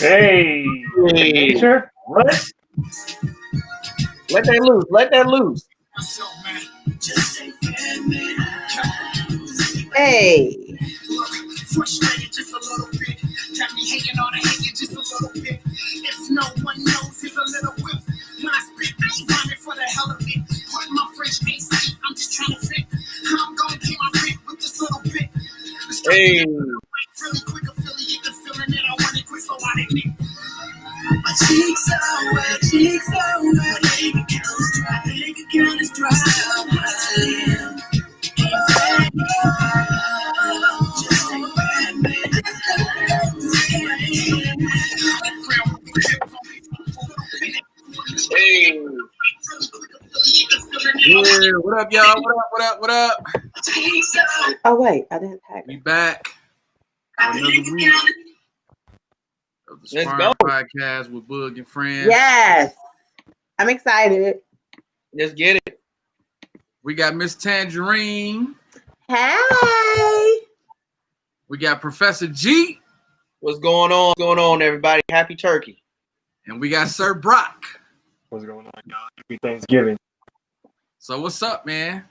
Hey, nature. What? Let that loose. Let that loose. Hey. Frustrated just a little bit. Got me hanging on and hanging just a little bit. If no one knows, here's a little whip. When I spit, I ain't rhyming for the hell of it. Pardon my French AC, I'm just trying to fit. I'm gonna pay my rent with this little bit. Hey. Really quick affiliate the feeling that I want it quick, so I admit. My cheeks are wet, my bank account is dry, Hey. Yeah, what up, y'all? What up? Oh wait, I didn't tag We it. back. Another week of the Let's Sparring go. Podcast with Boog and friends. Yes, I'm excited. Let's get it. We got Miss Tangerine. Hey. We got Professor G. What's going on? What's going on, everybody? Happy Turkey. And we got Sir Brock. What's going on, y'all? Happy Thanksgiving. So what's up, man?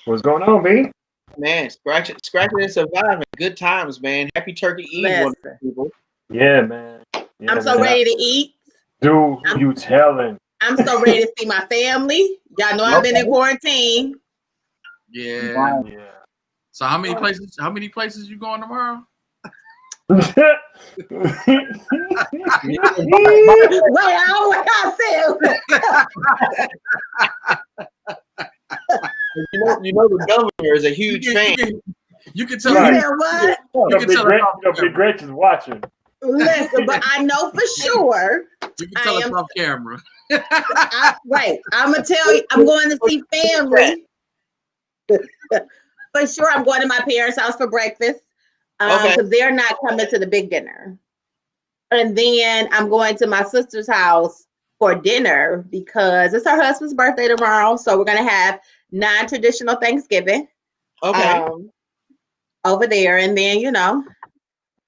What's going on, B? Man, scratching and surviving. Good times, man. Happy Turkey Eve, wonderful people. Yeah, man. Yeah, I'm so ready to eat. Dude, you telling? I'm so ready to see my family. Y'all know I've been in quarantine. Yeah. Yeah. So how many places you going tomorrow? Wait, You know the governor is a huge fan. You can tell Right. what? You can tell Big Gretch is watching. Listen, but I know for sure. You can tell us off camera. I'm gonna tell you, I'm going to see family. For sure, I'm going to my parents' house for breakfast. Because they're not coming to the big dinner. And then I'm going to my sister's house for dinner because it's her husband's birthday tomorrow. So we're gonna have non-traditional Thanksgiving. Okay. Over there, and then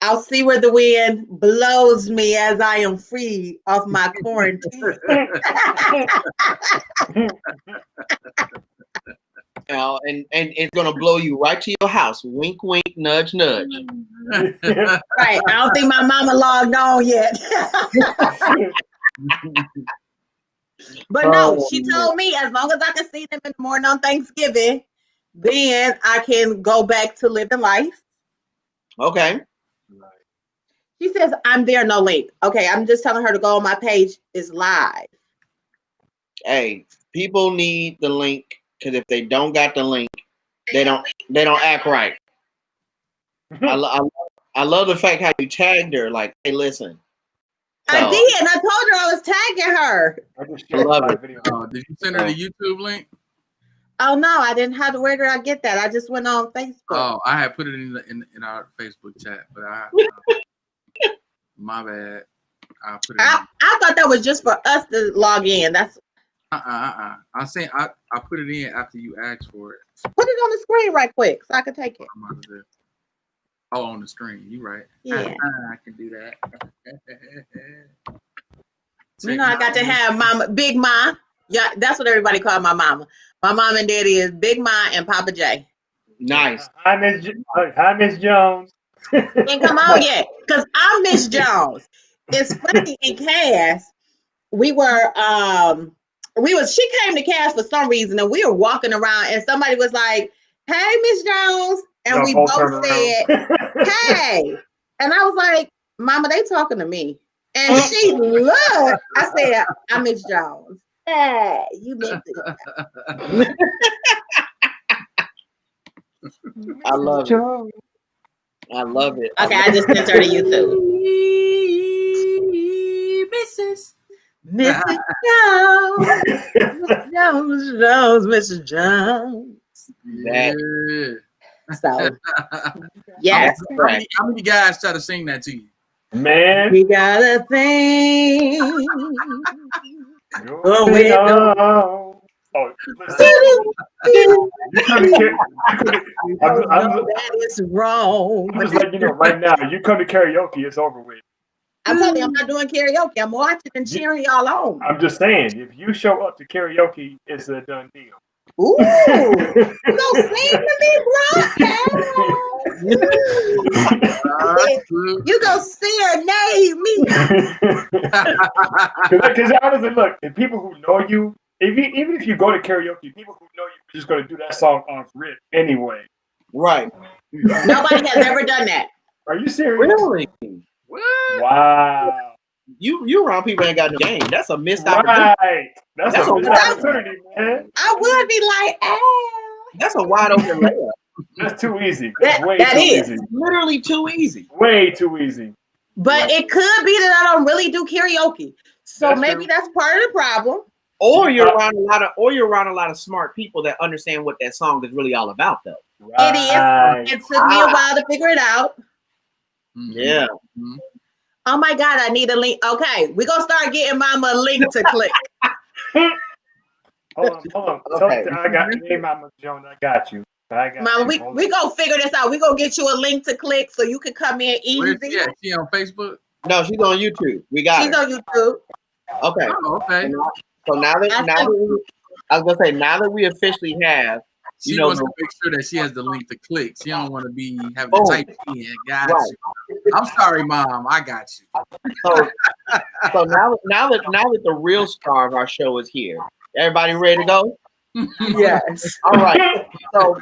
I'll see where the wind blows me as I am free of my quarantine. And it's gonna blow you right to your house. Wink, wink, nudge, nudge. Right. I don't think my mama logged on yet. But no, she told me as long as I can see them in the morning on Thanksgiving, then I can go back to living life. Okay. She says, I'm there, no link. Okay, I'm just telling her to go on my page. It's live. Hey, people need the link because if they don't got the link, they don't act right. I love the fact how you tagged her. Like, hey, listen. So, I did, and I told her I was tagging her. I love it. Did you send her the YouTube link? Oh no, I didn't have to. Where did I get that? I just went on Facebook. Oh, I had put it in our Facebook chat, but my bad. I put it. I thought that was just for us to log in. That's I put it in after you asked for it. Put it on the screen right quick so I can take it. Oh, on the screen. You right. Yeah. I can do that. I got to have Mama, Big Ma. Yeah, that's what everybody call my mama. My mom and daddy is Big Ma and Papa J. Nice. Hi, Miss Jones. Ain't come out yet, because I'm Miss Jones. It's funny, in Cass, she came to Cass for some reason, and we were walking around, and somebody was like, hey, Miss Jones. And we both said, hey. And I was like, Mama, they talking to me. And she looked. I said, I'm Miss Jones. Hey, you meant it. I love it. I love it. Okay, I just sent her to YouTube. Mrs. Jones, Mrs. Jones. Yeah. So, yes. How many guys try to sing that to you? Man. We got a thing. That is wrong. I'm just like, right now, you come to karaoke, it's over with. I'm telling you, I'm not doing karaoke. I'm watching and cheering y'all on. I'm just saying, if you show up to karaoke, it's a done deal. Ooh, you gonna sing to me, bro? You gonna serenade me? Because honestly, look, if people who know you, even if you go to karaoke, people who know you are just going to do that song off rip anyway. Right. Nobody has ever done that. Are you serious? Really? What? Wow. You around people ain't got no game. That's a missed opportunity. Right. That's a missed opportunity, man. I would be like, That's a wide open layup. That's too easy. That's way that too is. easy. Literally too easy. Way too easy. But it could be that I don't really do karaoke. So That's maybe true. that's part of the problem. Or you're around a lot of smart people that understand what that song is really all about, though. It is. It took me a while to figure it out. Yeah. Mhm. Oh my God, I need a link. Okay, we're gonna start getting Mama a link to click. Hold on. Okay. I got hey, Mama Joan. I got you. Mama, we gonna figure this out. We're gonna get you a link to click so you can come in Where's easy. she at? She on Facebook? No, she's on YouTube. We got She's her. on YouTube. Okay. Oh, okay. So now that I was gonna say, now that we officially have, She wants to make sure that she has the link to click. She don't want to be having to type it in. Got you. I'm sorry, Mom. I got you. So now that the real star of our show is here, everybody ready to go? Yes. All right. So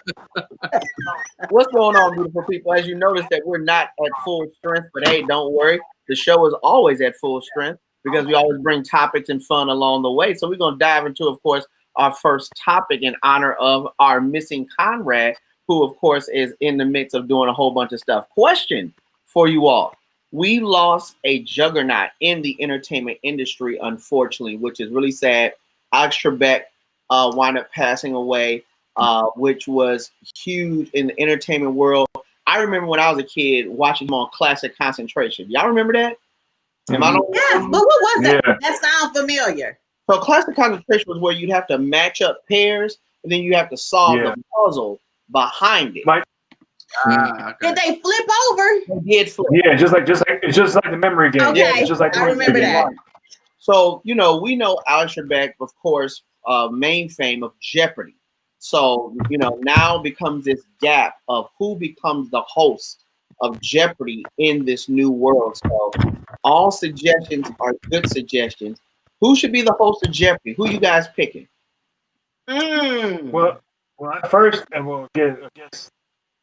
what's going on, beautiful people? As you notice that we're not at full strength, but hey, don't worry. The show is always at full strength because we always bring topics and fun along the way. So we're going to dive into, of course, our first topic in honor of our missing Conrad, who, of course, is in the midst of doing a whole bunch of stuff. Question for you all. We lost a juggernaut in the entertainment industry, unfortunately, which is really sad. Alex Trebek wound up passing away, which was huge in the entertainment world. I remember when I was a kid watching him on Classic Concentration. Y'all remember that? Yes, but what was that? Yeah. That sounds familiar. So Classic Concentration was where you'd have to match up pairs, and then you have to solve the puzzle behind it. Okay. Did they flip over? They did flip. Yeah, just like the memory game. Okay, Yeah, it's just like the I memory remember game. that. So, we know Alex Trebek, of course, main fame of Jeopardy. So, now becomes this gap of who becomes the host of Jeopardy in this new world. So all suggestions are good suggestions. Who should be the host of Jeopardy? Who you guys picking? Well, at first, I guess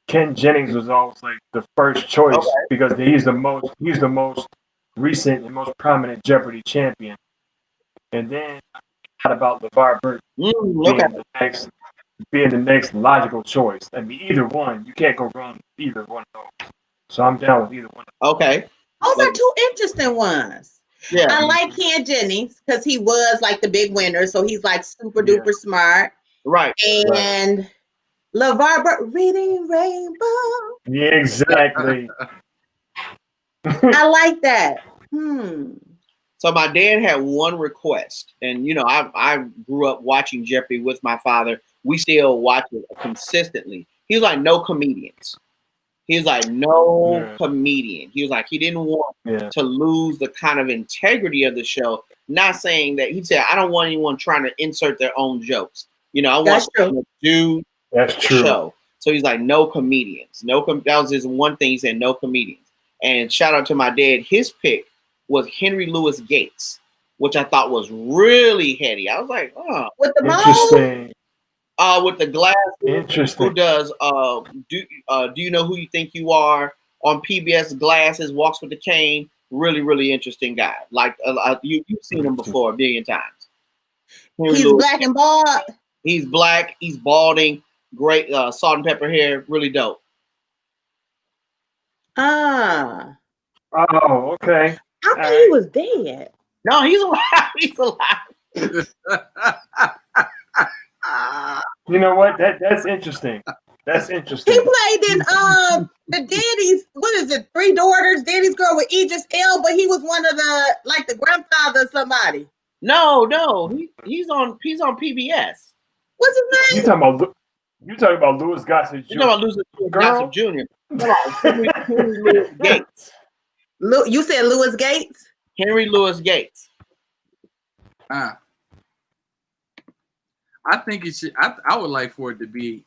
Ken Jennings was always like the first choice because he's the most recent and most prominent Jeopardy champion. And then I thought about LeVar Burton being the next logical choice. I mean, either one, you can't go wrong with either one of those. So I'm down with either one. Okay. Those are two interesting ones. Yeah. I like Ken Jennings because he was like the big winner. So he's like super duper smart. Right. And LeVar Burton, Reading Rainbow. Yeah, exactly. I like that. So my dad had one request, and I grew up watching Jeopardy with my father. We still watch it consistently. He was like, no comedians. He was like, no comedian. He was like, he didn't want to lose the kind of integrity of the show. Not saying that, he said, I don't want anyone trying to insert their own jokes. I want to do the show. So he's like, no comedians. That was his one thing. He said, no comedians. And shout out to my dad. His pick was Henry Louis Gates, which I thought was really heady. I was like, oh. With the interesting. With the glasses. Interesting. Who does do you know who you think you are on PBS glasses, walks with the cane. Really, really interesting guy. Like you've seen him before a billion times. He's black and bald. He's black. He's balding. Great salt and pepper hair. Really dope. Oh, okay. I thought he was dead. No, he's alive. He's alive. You know what? That's interesting. That's interesting. He played in the Daddy's, what is it, Three Daughters, Daddy's Girl with Idris Elba, but he was one of the grandfather of somebody. No, he's on PBS. What's his name? You talking about Louis Gossett Jr. You talking about Louis Gossett Jr. Henry Louis Gates. You said Louis Gates? Henry Louis Gates. I think it should. I would like for it to be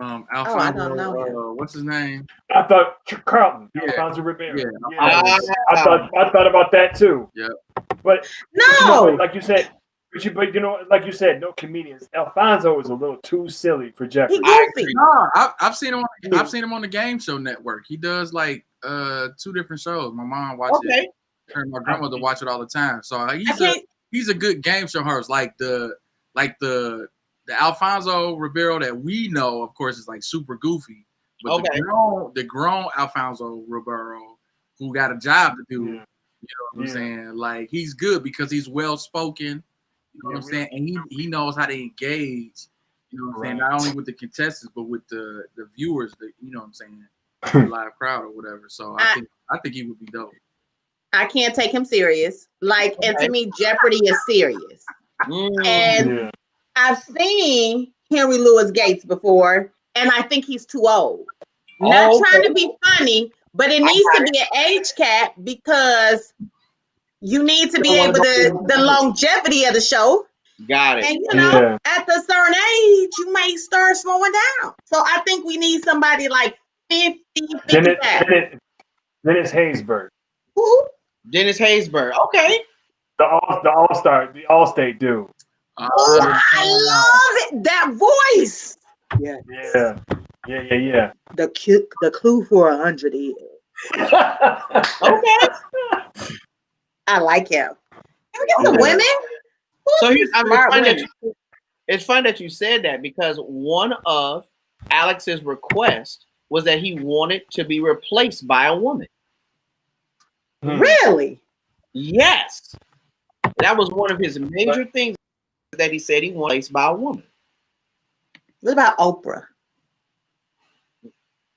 Alfonso. I don't know. What's his name? I thought Carlton. Yeah. Alfonso Ribeiro. Yeah. I thought about that too. Yeah. But No. like you said, like you said, no comedians. Alfonso is a little too silly for Jeopardy. He goofy. No, I've seen him. I've seen him on the Game Show Network. He does like 2 different shows. My mom watches it. Her and my grandmother watch it all the time. So he's a good game show host. Like the Alfonso Ribeiro that we know, of course, is like super goofy. But the grown Alfonso Ribeiro who got a job to do, you know what I'm saying? Like he's good because he's well spoken. You know what I'm saying? And he knows how to engage. You know what I'm saying? Not only with the contestants, but with the viewers. You know what I'm saying? The live crowd or whatever. So I think he would be dope. I can't take him serious. Like, and to me, Jeopardy is serious. And I've seen Henry Louis Gates before, and I think he's too old. Not trying to be funny, but it needs to be an age cap because you need to be able to the longevity of the show. Got it. And you know, at a certain age, you may start slowing down. So I think we need somebody like 50, 55. Dennis Haysbert. Who? Dennis Haysbert. Okay. The all-star, the all-state dude. Oh, I love it. That voice. Yeah. The clue for 100 is. Okay. I like him. Can we get some women? So it's fun that you said that because one of Alex's requests was that he wanted to be replaced by a woman. Really? Yes. That was one of his major things that he said he wanted replaced by a woman. What about Oprah?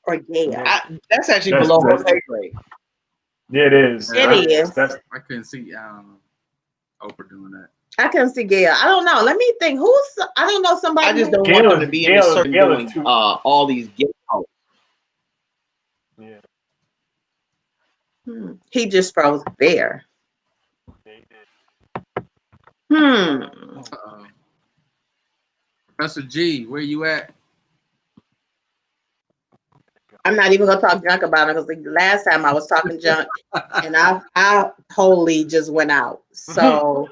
Or Gail? That's actually below her pay grade. Yeah, it is. It is. I couldn't see Oprah doing that. I couldn't see Gail. I don't know. Let me think. I don't know somebody. I just don't want him to be in a certain doing all these gay hosts. Yeah. He just froze there. Professor G, where you at? I'm not even gonna talk junk about it because the last time I was talking junk and I totally just went out. So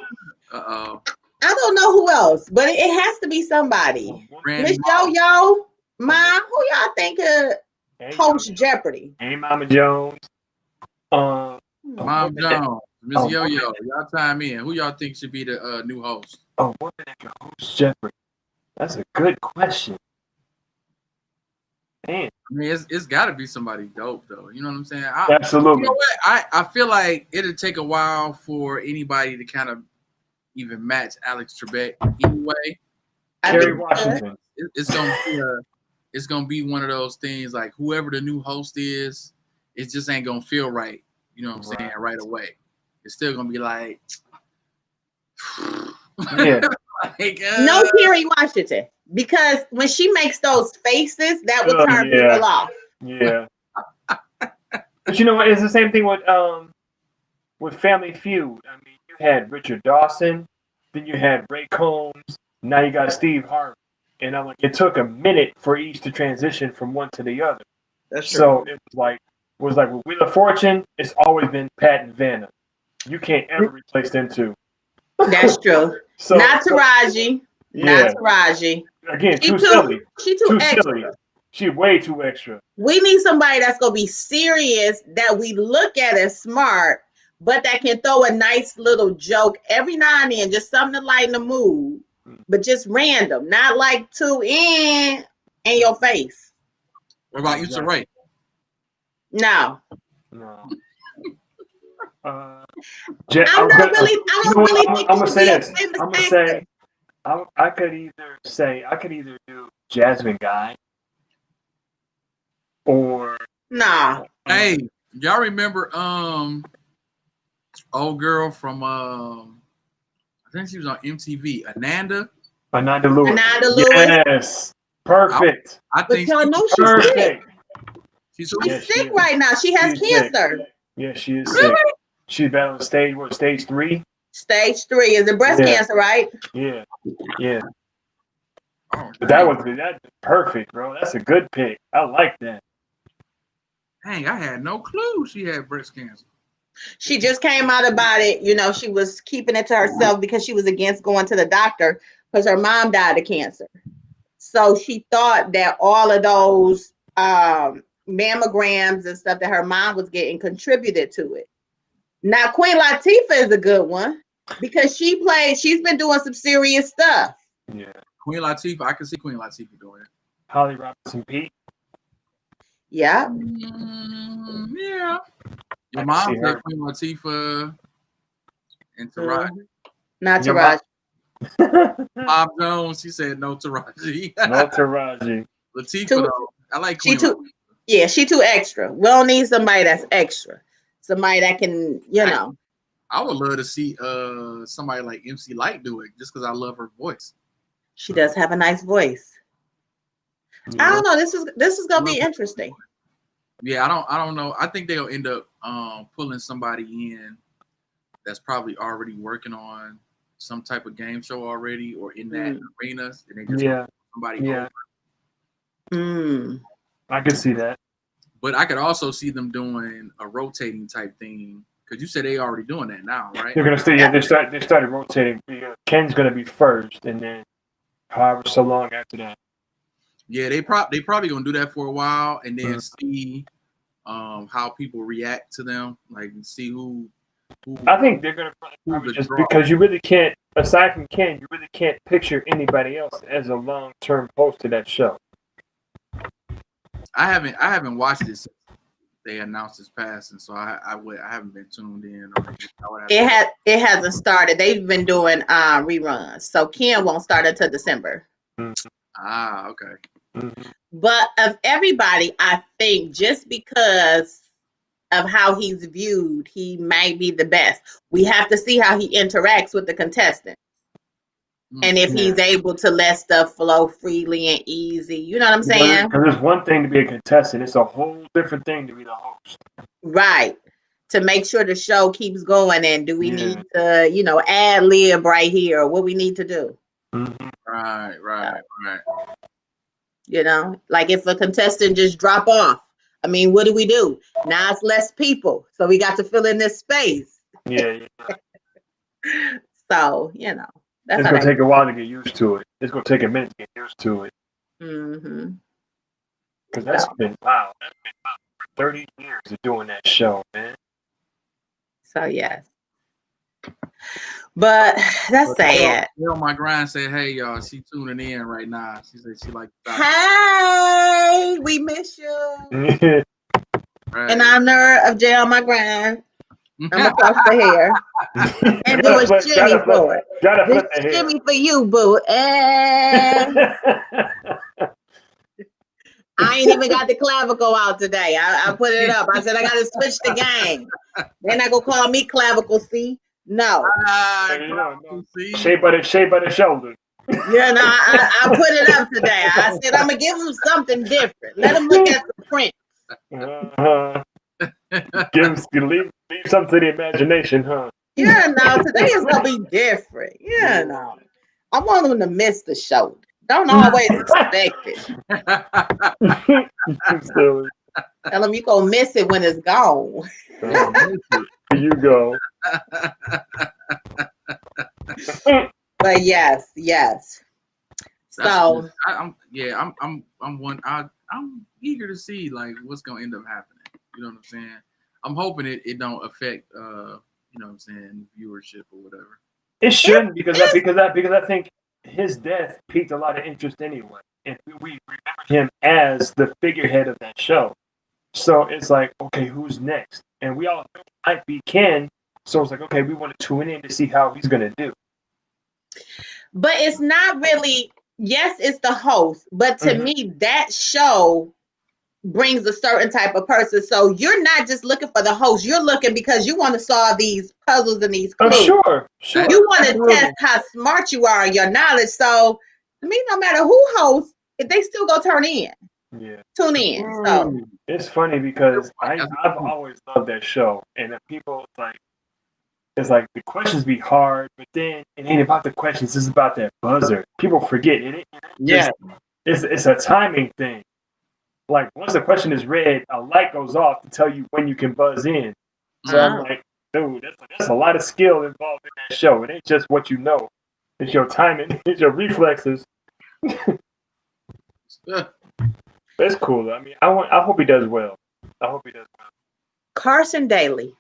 I don't know who else, but it has to be somebody. Miss Yo-Yo, Mom, who y'all think could host Jeopardy? Hey, Mama Jones. Mom Jones, Miss Yo-Yo, y'all chime in. Who y'all think should be the new host? Oh, woman that can host Jeopardy. That's a good question. Man. I mean, it's got to be somebody dope, though. You know what I'm saying? Absolutely. You know what? I feel like it'll take a while for anybody to kind of even match Alex Trebek anyway. Kerry Washington. It's gonna be one of those things like whoever the new host is, it just ain't gonna feel right. You know what I'm saying? Right away. It's still gonna be like, no Kerry Washington. Because when she makes those faces, that would turn people off. Yeah. But you know what? It's the same thing with Family Feud. I mean, you had Richard Dawson, then you had Ray Combs, now you got Steve Harvey. And I'm like, it took a minute for each to transition from one to the other. That's true. So it was like with Wheel of Fortune, it's always been Pat and Vanna. You can't ever replace them two. That's true. Not Taraji. Not Taraji. Again, too silly. She too extra. Silly. She way too extra. We need somebody that's gonna be serious, that we look at as smart, but that can throw a nice little joke every now and then, just something to lighten the mood, but just random, not like too in your face. What about you, Saray? No. I'm gonna say this. I'm gonna say I could either do Jasmine Guy or Hey, y'all remember old girl from I think she was on MTV, Ananda Lewis. Yes, perfect. I think y'all know perfect. She's sick right now. She has cancer. Sick. Yeah, she is sick. She's battling stage 3? Stage 3. Is it breast cancer, right? Yeah. Oh, that's perfect, bro. That's a good pick. I like that. Dang, I had no clue she had breast cancer. She just came out about it. You know, she was keeping it to herself because she was against going to the doctor because her mom died of cancer. So she thought that all of those mammograms and stuff that her mom was getting contributed to it. Now, Queen Latifah is a good one because she's been doing some serious stuff. Yeah. Queen Latifah, I can see Queen Latifah doing it. Holly Robinson Pete. Yeah. Yeah. Your mom said Queen Latifah and Taraji. Not Taraji. Bob Jones, she said no Taraji. No Taraji. Latifah, though. I like Queen Latifah. Yeah, she too extra. We don't need somebody that's extra. Somebody that can, I would love to see somebody like MC Light do it just because I love her voice. She does have a nice voice. Yeah. I don't know. This is gonna be interesting. Yeah, I don't know. I think they'll end up pulling somebody in that's probably already working on some type of game show already or in that arena. And they just somebody over. I could see that. But I could also see them doing a rotating type thing because you said they already doing that now, right? They're gonna stay. Yeah, they started rotating. Ken's gonna be first, and then however so long after that. Yeah, they probably gonna do that for a while, and then see how people react to them, like see who. I think they're gonna probably just because you really can't, aside from Ken, you really can't picture anybody else as a long-term host to that show. I haven't watched this. They announced this passing, so I haven't been tuned in. It hasn't started. They've been doing reruns, so Ken won't start until December. Ah, okay. But of everybody, I think just because of how he's viewed, he may be the best. We have to see how he interacts with the contestants. And if he's able to let stuff flow freely and easy, you know what I'm saying? Because there's one thing to be a contestant. It's a whole different thing to be the host. Right. To make sure the show keeps going. And do we need to, ad lib right here? Or what we need to do? Right. Like if a contestant just drop off, I mean, what do we do? Now it's less people. So we got to fill in this space. Yeah. So, it's going to take a while to get used to it. It's going to take a minute to get used to it. Because that's been about 30 years of doing that show, man. So, yes. But that's sad. My grind said, hey, y'all, she tuning in right now. She said she like hey, we miss you. Right. In honor of Jay on my grind. I'm gonna toss the hair and do a shimmy for it. This shimmy for you, boo. And I ain't even got the clavicle out today. I put it up. I said I gotta switch the game. They're not gonna call me clavicle C. No. Shea by the shoulder. Yeah, no, I put it up today. I said I'm gonna give them something different. Let them look at the print. Leave something to the imagination, huh? Yeah, no, today is gonna be different. Yeah, no. I want them to miss the shoulder. Don't always expect it. Tell them you gonna miss it when it's gone. Here you go. But yes. So I'm eager to see like what's gonna end up happening. You know what I'm saying? I'm hoping it don't affect you know what I'm saying, viewership or whatever. It shouldn't because I think his death piqued a lot of interest anyway. And we remember him as the figurehead of that show. So it's like, okay, who's next? And we all know it might be Ken. So it's like, okay, we want to tune in to see how he's gonna do. But it's not really, yes, it's the host, but to me, that show brings a certain type of person. So you're not just looking for the host, you're looking because you want to solve these puzzles and these clues. Sure. You want to test how smart you are and your knowledge. So to me, no matter who hosts, if they still go turn in. Yeah. Tune in. So it's funny because I've always loved that show, and if people it's like the questions be hard, but then it ain't about the questions; it's about that buzzer. People forget it. It's a timing thing. Like once the question is read, a light goes off to tell you when you can buzz in. So I'm like, dude, that's a lot of skill involved in that show. It ain't just what you know; it's your timing, it's your reflexes. That's cool. I mean, I hope he does well. I hope he does well. Carson Daly.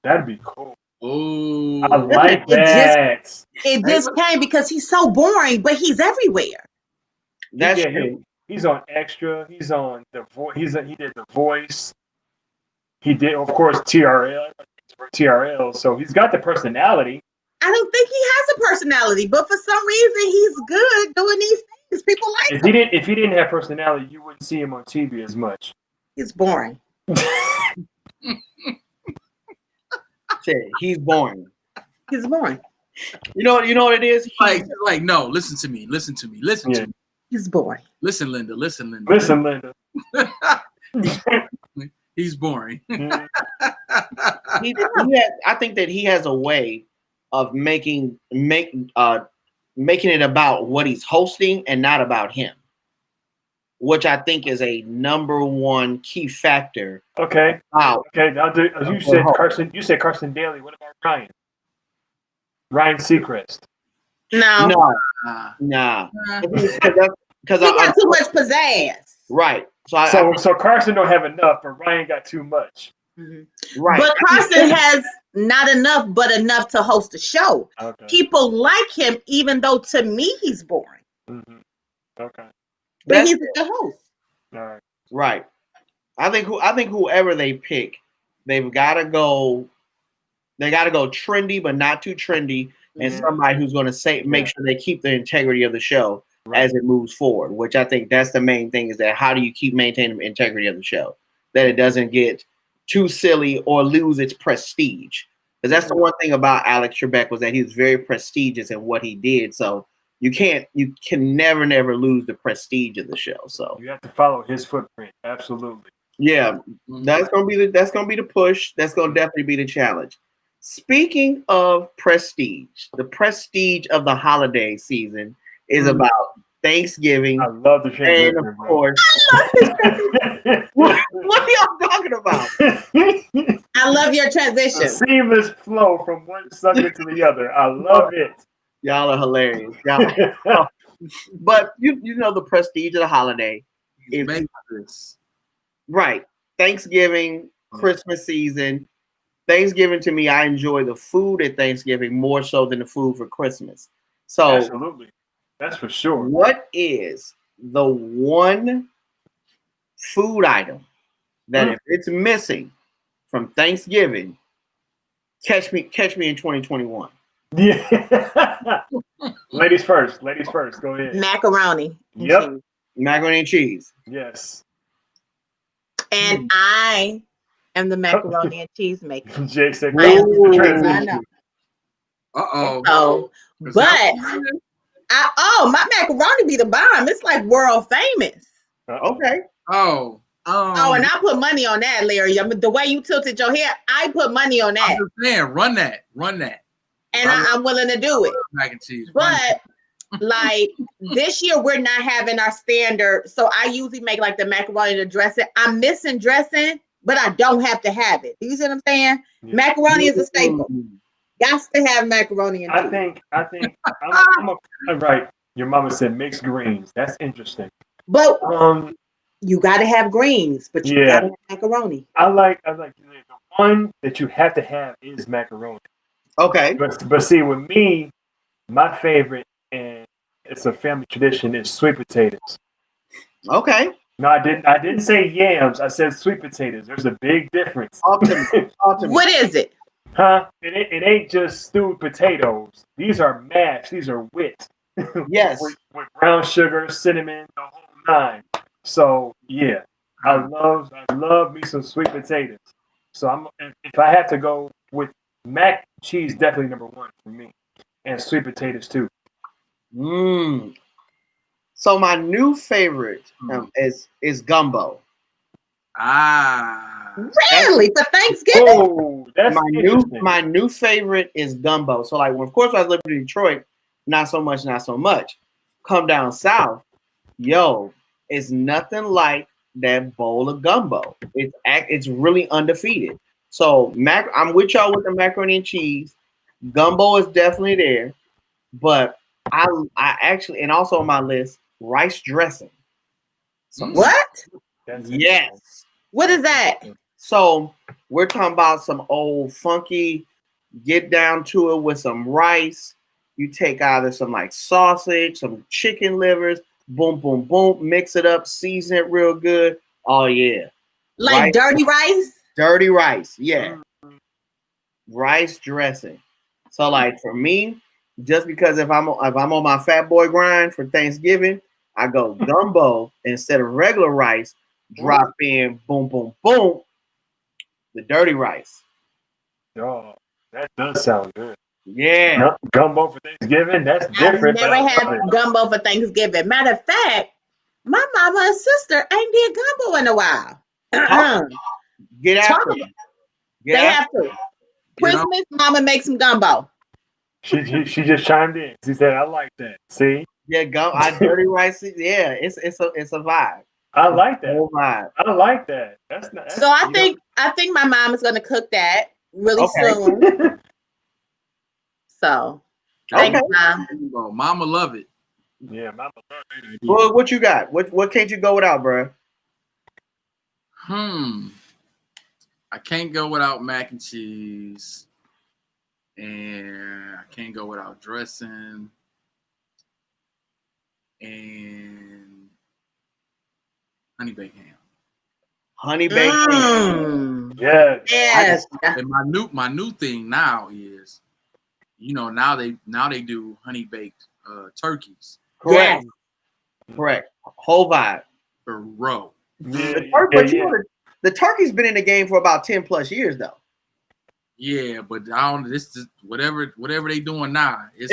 That'd be cool. Oh, I like that. It just came because he's so boring, but he's everywhere. That's true. He's on Extra. He's on the voice. He did The Voice. He did, of course, TRL. So he's got the personality. I don't think he has a personality, but for some reason he's good doing these things. People like him. If he didn't have personality, you wouldn't see him on TV as much. He's boring. He's boring. He's boring. You know what it is? Like no, listen to me. To me. He's boring. Listen, Linda. He's boring. I think that he has a way of making it about what he's hosting and not about him, which I think is a number one key factor. Okay. Wow. Okay. Now, you said Carson. You said Carson Daly. What about Ryan? Ryan Seacrest. No. Because he got too much pizzazz. Right. So Carson don't have enough, but Ryan got too much. Mm-hmm. Right. But Carson has not enough, but enough to host a show. Okay. People like him, even though to me he's boring. Mm-hmm. Okay. But he's the host. All right. Right. I think whoever they pick, they've got to go. They got to go trendy, but not too trendy, and somebody who's going to make sure they keep the integrity of the show as it moves forward. Which I think that's the main thing: is that how do you keep maintaining the integrity of the show, that it doesn't get too silly or lose its prestige? Because that's the one thing about Alex Trebek, was that he was very prestigious in what he did. So you can never lose the prestige of the show. So you have to follow his footprint. Absolutely. Yeah, that's gonna be the push. That's gonna definitely be the challenge. Speaking of prestige, the prestige of the holiday season is about Thanksgiving. I love the transition, and of course, what are y'all talking about? I love your transition. A seamless flow from one subject to the other. I love it. Y'all are hilarious. But you know the prestige of the holiday is right. Thanksgiving, Christmas season. Thanksgiving, to me, I enjoy the food at Thanksgiving more so than the food for Christmas. So absolutely, that's for sure. What is the one food item that if it's missing from Thanksgiving, catch me in 2021? Yeah. Ladies first. Go ahead. Macaroni. Yep. Macaroni and cheese. Yes. And I am the macaroni and cheese maker. Jake said, I know. Uh-oh. But my macaroni be the bomb. It's like world famous. Okay. Oh, and I put money on that, Larry. I mean, the way you tilted your hair, I put money on that. I'm just saying, run that. And I'm willing to do it. Mac and cheese. But like this year, we're not having our standard. So I usually make like the macaroni to dressing. I'm missing dressing, but I don't have to have it. You see what I'm saying? Yeah. Macaroni is a staple. Got to have macaroni and cheese. I think I'm right. Your mama said mixed greens. That's interesting. But you got to have greens, but you got to have macaroni. I like the one that you have to have is macaroni. Okay. But see, with me, my favorite, and it's a family tradition, is sweet potatoes. Okay. No, I didn't say yams. I said sweet potatoes. There's a big difference. Ultimate. What is it? Huh? It ain't just stewed potatoes. These are mashed. These are whipped. Yes. with brown sugar, cinnamon, the whole nine. So yeah, I love me some sweet potatoes. So if I have to go with mac and cheese, definitely number one for me, and sweet potatoes too. So my new favorite is gumbo. Really? For Thanksgiving? Oh, that's my new favorite is gumbo. So like, of course, when I was living in Detroit, not so much. Come down south, yo, it's nothing like that bowl of gumbo. It's really undefeated. So I'm with y'all with the macaroni and cheese. Gumbo is definitely there, but I actually, and also on my list, rice dressing. What? Yes. What is that? So we're talking about some old funky, get down to it with some rice. You take either some like sausage, some chicken livers, boom, boom, boom, mix it up, season it real good. Oh yeah. Like dirty rice? Dirty rice, yeah. Rice dressing. So like for me, just because if I'm on my fat boy grind for Thanksgiving, I go gumbo instead of regular rice, drop in boom, boom, boom, the dirty rice. Oh, that does sound good. Yeah. Gumbo for Thanksgiving, that's different. I've never had gumbo for Thanksgiving. Matter of fact, my mama and sister ain't did gumbo in a while. Get after them. They have to. Christmas, mama makes some gumbo. She just chimed in. She said, "I like that." See? Yeah, dirty rice. Yeah, it's a vibe. I like that. Vibe. I like that. So I think my mom is gonna cook that really soon. So thanks, Mom. Mama love it. Yeah, mama love it. Well, what you got? What can't you go without, bro? I can't go without mac and cheese, and I can't go without dressing, and honey baked ham. Honey baked ham. Yeah. Yes. And my new thing now is, now they do honey baked turkeys. Correct. Yes. Correct. Whole vibe. Bro. The turkey's been in the game for about 10 plus years though. Yeah, but I don't. This is whatever they doing now. It's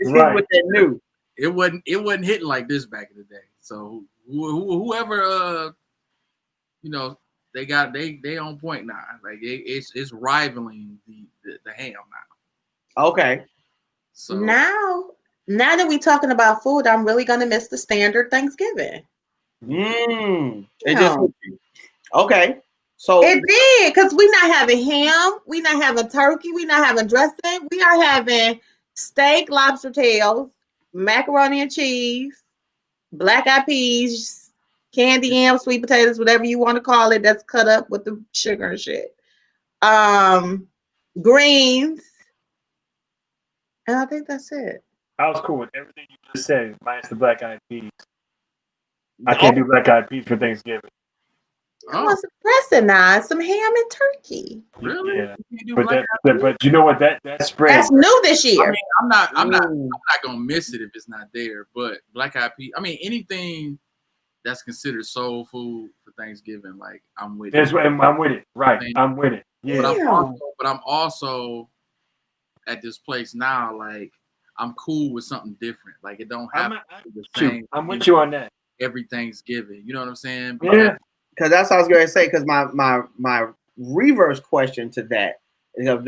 right. With that new. It wasn't hitting like this back in the day. So whoever they on point now. Like it's rivaling the ham now. Okay. So now that we're talking about food, I'm really gonna miss the standard Thanksgiving. Okay. So it did, because we're not having ham, we're not having turkey, we're not having dressing, we are having steak, lobster tails, macaroni and cheese, black eyed peas, candy yams, sweet potatoes, whatever you want to call it, that's cut up with the sugar and shit. Greens. And I think that's it. I was cool with everything you just said, minus the black eyed peas. I can't do black eyed peas for Thanksgiving. I want some dressing now, some ham and turkey. Really? Yeah. But you know what? That spread. That's new this year. I mean, I'm not gonna miss it if it's not there. But black eyed peas. I mean, anything that's considered soul food for Thanksgiving, like I'm with it. I'm with it. Right. I'm with it. Yeah. But I'm also at this place now. Like I'm cool with something different. Like it don't have to be the same. I'm with you on that. Every Thanksgiving, you know what I'm saying? Yeah. Because that's what I was going to say. Because my reverse question to that is of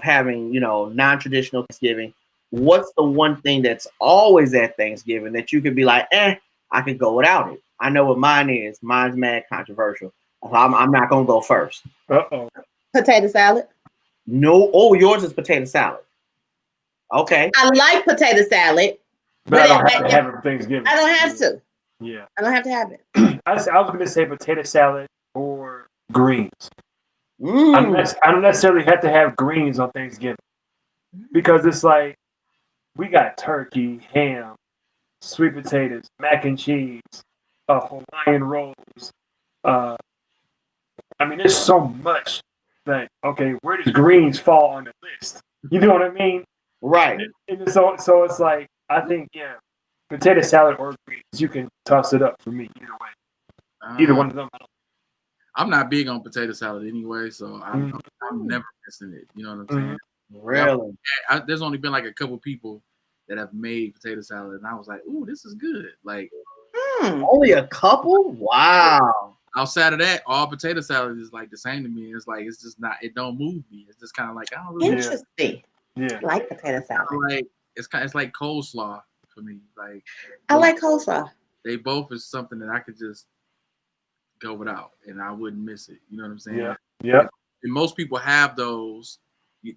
having non-traditional Thanksgiving. What's the one thing that's always at Thanksgiving that you could be like, I could go without it? I know what mine is. Mine's mad controversial. I'm not going to go first. Potato salad. No. Oh, yours is potato salad. Okay. I like potato salad, but I don't have to have it for Thanksgiving. I don't have to. Yeah. I don't have to have it. I was going to say potato salad or greens. I don't necessarily have to have greens on Thanksgiving because it's like we got turkey, ham, sweet potatoes, mac and cheese, Hawaiian rolls. I mean, there's so much that, okay, where does greens fall on the list? You know what I mean? Right. And so it's like, I think, potato salad or greens, you can toss it up for me either way. Either one of them. I'm not big on potato salad anyway, so I'm never missing it. You know what I'm saying? Really? There's only been like a couple people that have made potato salad, and I was like, ooh, this is good. Like only a couple? Wow. Outside of that, all potato salad is like the same to me. It's like it's just not. It don't move me. It's just kind of like I don't really. Interesting. Yeah. I like potato salad. Like it's like coleslaw for me. Like I like coleslaw. They both is something that I could just go without, and I wouldn't miss it. You know what I'm saying? Yeah. Yep. And most people have those.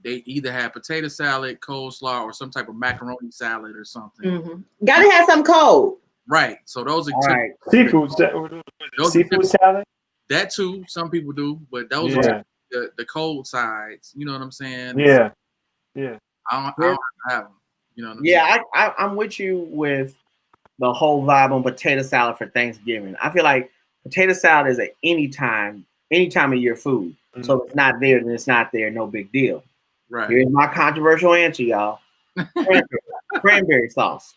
They either have potato salad, coleslaw, or some type of macaroni salad or something. Mm-hmm. Gotta have some cold. Right. So those are right. Seafood salad. That too. Some people do, but those are the cold sides. You know what I'm saying? Yeah. Yeah. I don't have them. You know what I'm saying? I'm with you with the whole vibe on potato salad for Thanksgiving. I feel like potato salad is any time of year food. Mm-hmm. So if it's not there, then it's not there. No big deal. Right. Here's my controversial answer, y'all. Cranberry sauce.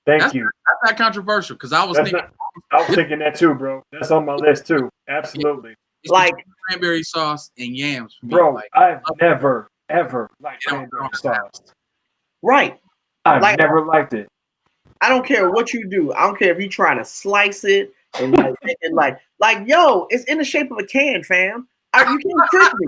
Thank you. That's not controversial because I was thinking that too, bro. That's on my list too. Absolutely. It's like cranberry sauce and yams. For me. Bro, like, I've never ever liked cranberry sauce. Right. I've never liked it. I don't care what you do. I don't care if you try to slice it and like, yo, it's in the shape of a can, fam. You can't trick me.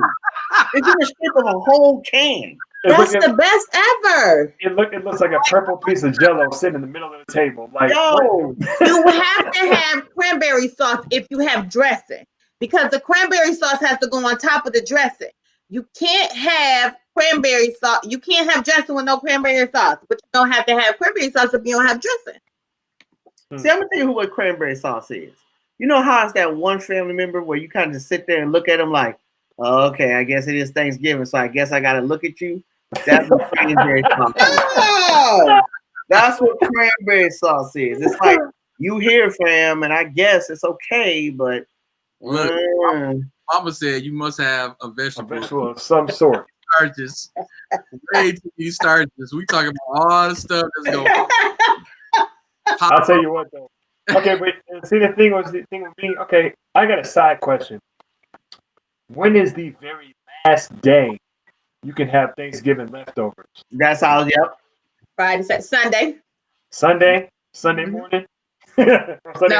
It's in the shape of a whole can. That's the best ever. It looks like a purple piece of Jello sitting in the middle of the table. Like, yo, you have to have cranberry sauce if you have dressing, because the cranberry sauce has to go on top of the dressing. You can't have cranberry sauce. You can't have dressing with no cranberry sauce, but you don't have to have cranberry sauce if you don't have dressing. See, I'm gonna tell you what cranberry sauce is. You know how it's that one family member where you kind of just sit there and look at them like, oh, okay, I guess it is Thanksgiving, so I guess I gotta look at you. That's what cranberry sauce is. That's what cranberry sauce is. It's like, you here, fam, and I guess it's okay, but look, Mama said you must have a vegetable of some sort. Starches. Way too many starches. We talking about all the stuff that's going on. I'll tell you what though. Okay, but see the thing with me. Okay, I got a side question. When is the very last day you can have Thanksgiving leftovers? That's all. Yep. Friday, Sunday. Sunday morning. No,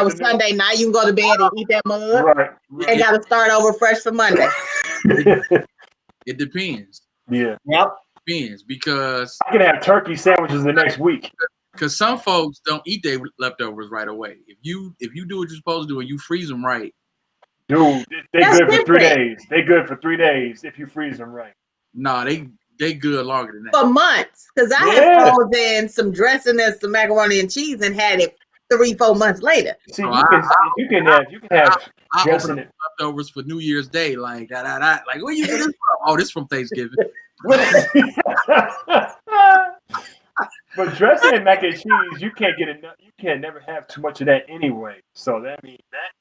it's Sunday night. You can go to bed and eat that mug. Right. And got to start over fresh for Monday. It depends. Yeah. Yep. Depends because I can have turkey sandwiches the next week. Because some folks don't eat their leftovers right away. If you do what you're supposed to do and you freeze them right, dude, they good for 3 days. They good for 3 days if you freeze them right. Nah, they good longer than that. For months, because I had frozen some dressing and some macaroni and cheese and had it 3-4 months later. See, you can have dressing it leftovers for New Year's Day, like that. Like, where you get this from? Oh, this from Thanksgiving. But dressing and mac and cheese, you can't get enough. You can never have too much of that anyway. So that means that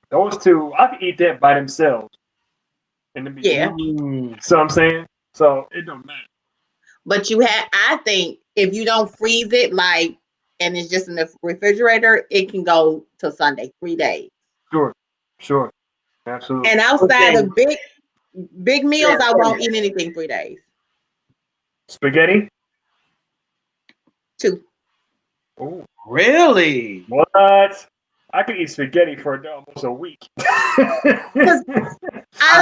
those two, I can eat that by themselves. In the beginning. Yeah. So I'm saying, so it don't matter. But I think if you don't freeze it, like, and it's just in the refrigerator, it can go till Sunday, 3 days. Sure, absolutely. And outside of big meals, I won't eat anything 3 days. Spaghetti. 2. Oh, really? What? I could eat spaghetti for almost a week. I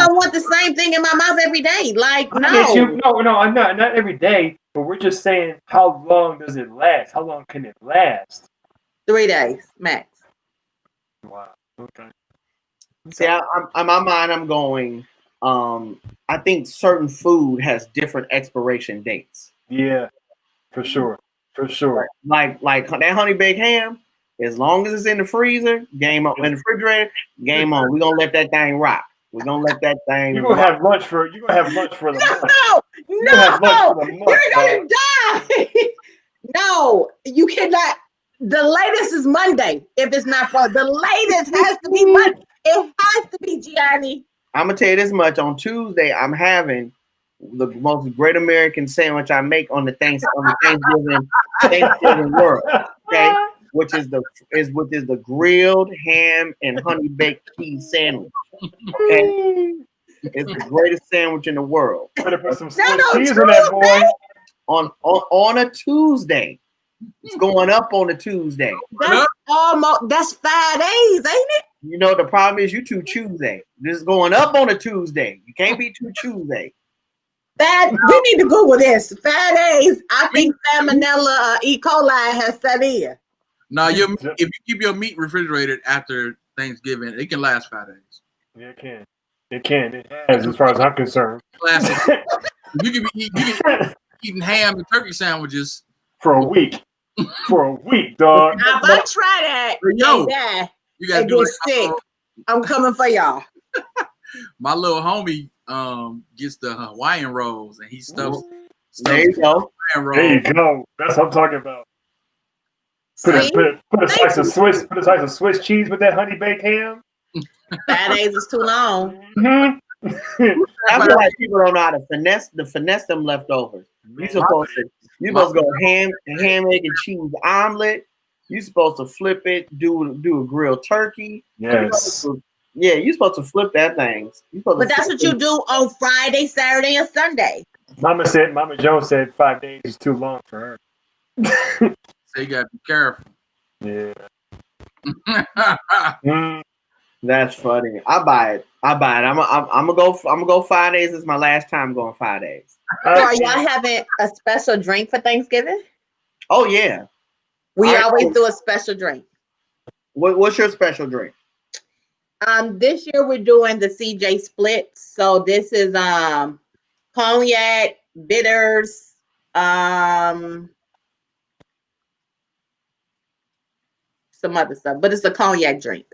don't want the same thing in my mouth every day. Like, no. No, I'm not every day. But we're just saying, how long does it last? How long can it last? 3 days max. Wow. Okay. See, in my mind, I'm going. I think certain food has different expiration dates. Yeah, for sure. Like that honey baked ham. As long as it's in the freezer, game on. In the refrigerator, game on. We're gonna let that thing rock. We're gonna let that thing. You're gonna have lunch for the month. No, you're gonna die. No, you cannot. The latest is Monday. If it's not for the latest, has to be Monday. It has to be, Gianni. I'm gonna tell you this much. On Tuesday, I'm having the most great American sandwich I make on the Thanksgiving world. Okay. Which is the grilled ham and honey baked cheese sandwich. Okay, it's the greatest sandwich in the world. Better put some cheese on that boy. On a Tuesday, It's going up on a Tuesday. That's 5 days, ain't it? You know, the problem is you too Tuesday. This is going up on a Tuesday. You can't be too Tuesday. We need to Google this. 5 days. I think Salmonella E. coli has set in. No, if you keep your meat refrigerated after Thanksgiving, it can last 5 days. Yeah, it can. It can. It has, as far as I'm concerned. You can be eating ham and turkey sandwiches for a week. For a week, dog. Now, if I try that, you gotta get sick. I'm coming for y'all. My little homie gets the Hawaiian rolls and he stuffs. There you go. There you go. That's what I'm talking about. Put a slice of Swiss cheese with that honey baked ham. 5 days is too long. Mm-hmm. I feel like people don't know how to finesse them leftovers. You supposed to go ham, egg, and cheese omelet. You supposed to flip it, do a grilled turkey. Yes. You're supposed to flip that thing. But that's what you do on Friday, Saturday, and Sunday. Mama Jones said 5 days is too long for her. So you gotta be careful. Yeah. That's funny. I buy it. I'm gonna go 5 days. This is my last time going 5 days. So are y'all having a special drink for Thanksgiving? Oh yeah. We always do a special drink. What's your special drink? This year we're doing the CJ split. So this is cognac, bitters, some other stuff, but it's a cognac drink.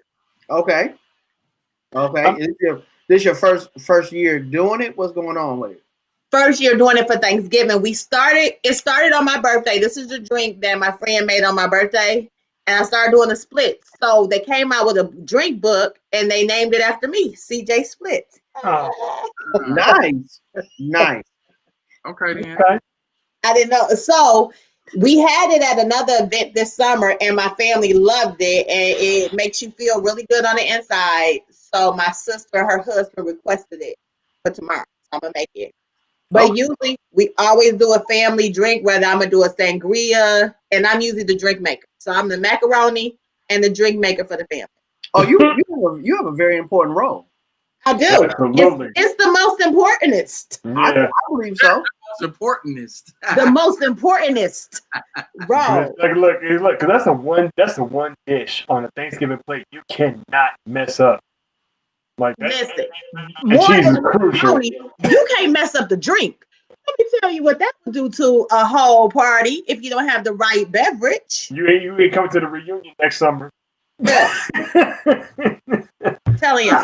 Okay. This your first year doing it? What's going on with it? First year doing it for Thanksgiving. It started on my birthday. This is the drink that my friend made on my birthday. And I started doing a split. So they came out with a drink book and they named it after me, CJ Split. Oh. Nice. Okay, then. Okay. I didn't know. So we had it at another event this summer and my family loved it. And it makes you feel really good on the inside. So my sister, her husband requested it for tomorrow. So I'm going to make it. But usually we always do a family drink, whether I'm going to do a sangria, and I'm usually the drink maker. So I'm the macaroni and the drink maker for the family. Oh, you have a very important role. I do. It's the most importantest. Yeah. I believe so. The most importantest. The most importantest. Bro. Look, because that's the one dish on a Thanksgiving plate you cannot mess up. Like that. Listen, and cheese is crucial. You can't mess up the drink. Let me tell you what that would do to a whole party if you don't have the right beverage. You ain't coming to the reunion next summer. Yeah. Telling y'all.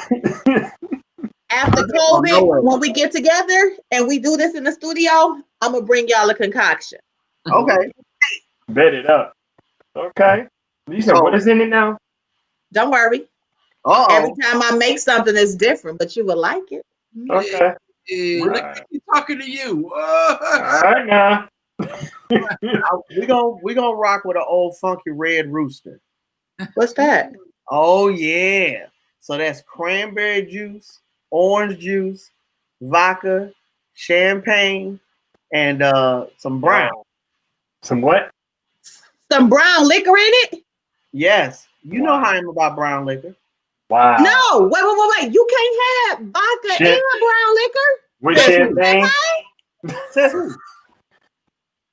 After COVID, when we get together and we do this in the studio, I'm gonna bring y'all a concoction. Okay. Bet it up. Okay. You said what is in it now? Don't worry. Uh-oh. Every time I make something, it's different, but you will like it. Okay. Yeah, look at me talking to you. All right now. we gonna rock with an old funky red rooster. What's that? Oh yeah. So that's cranberry juice, orange juice, vodka, champagne, and some brown. Some what? Some brown liquor in it? Yes. You know how I am about brown liquor. Wow. No, wait. You can't have vodka and brown liquor? With champagne? Says who?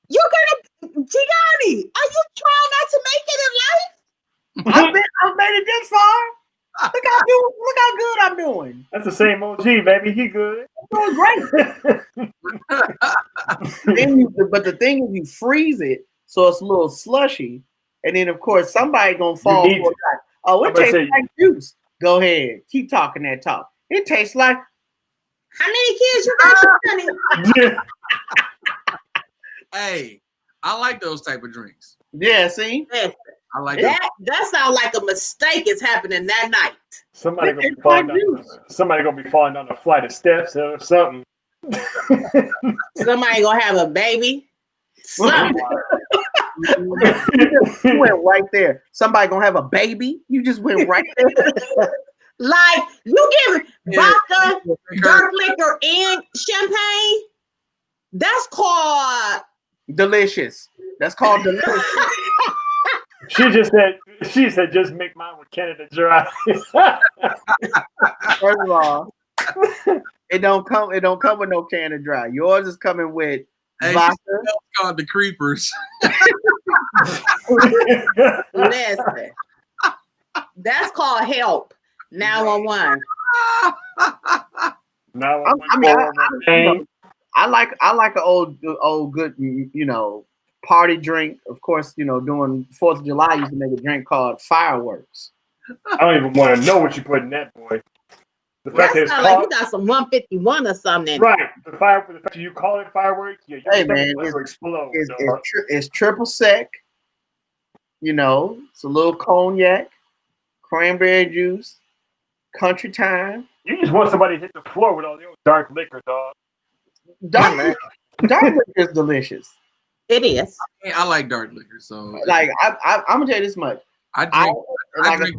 You're gonna, Gianni, are you trying not to make it in life? I've made it this far. Look how good I'm doing. That's the same OG, baby. He good. I'm doing great. But the thing is, you freeze it so it's a little slushy, and then of course somebody gonna fall for it. Oh, it tastes like juice. Go ahead, keep talking that talk. It tastes like. How many kids you got, honey? Hey, I like those type of drinks. Yeah, see? Listen, I like that sounds like a mistake is happening that night. Somebody gonna be falling down a flight of steps or something. Somebody gonna have a baby. Something. You went right there. Somebody gonna have a baby. You just went right there. Like you give vodka, dark liquor, and champagne. That's called delicious. That's called delicious. She said, just make mine with Canada Dry. First of all, it don't come with no Canada Dry. Yours is coming with vodka. It's called the Creepers. Listen, that's called help. 911. I like an old good, party drink. Of course, during 4th of July, I used to make a drink called Fireworks. I don't even want to know what you put in that, boy. The fact that sounds like you got some 151 or something. Right. The fact that you call it fireworks, yeah, hey man, it's triple sec. It's a little cognac, cranberry juice, country time. You just want somebody to hit the floor with all the old dark liquor, dog. Dark liquor is delicious. It is. I like dark liquor, so I'm gonna tell you this much. I drink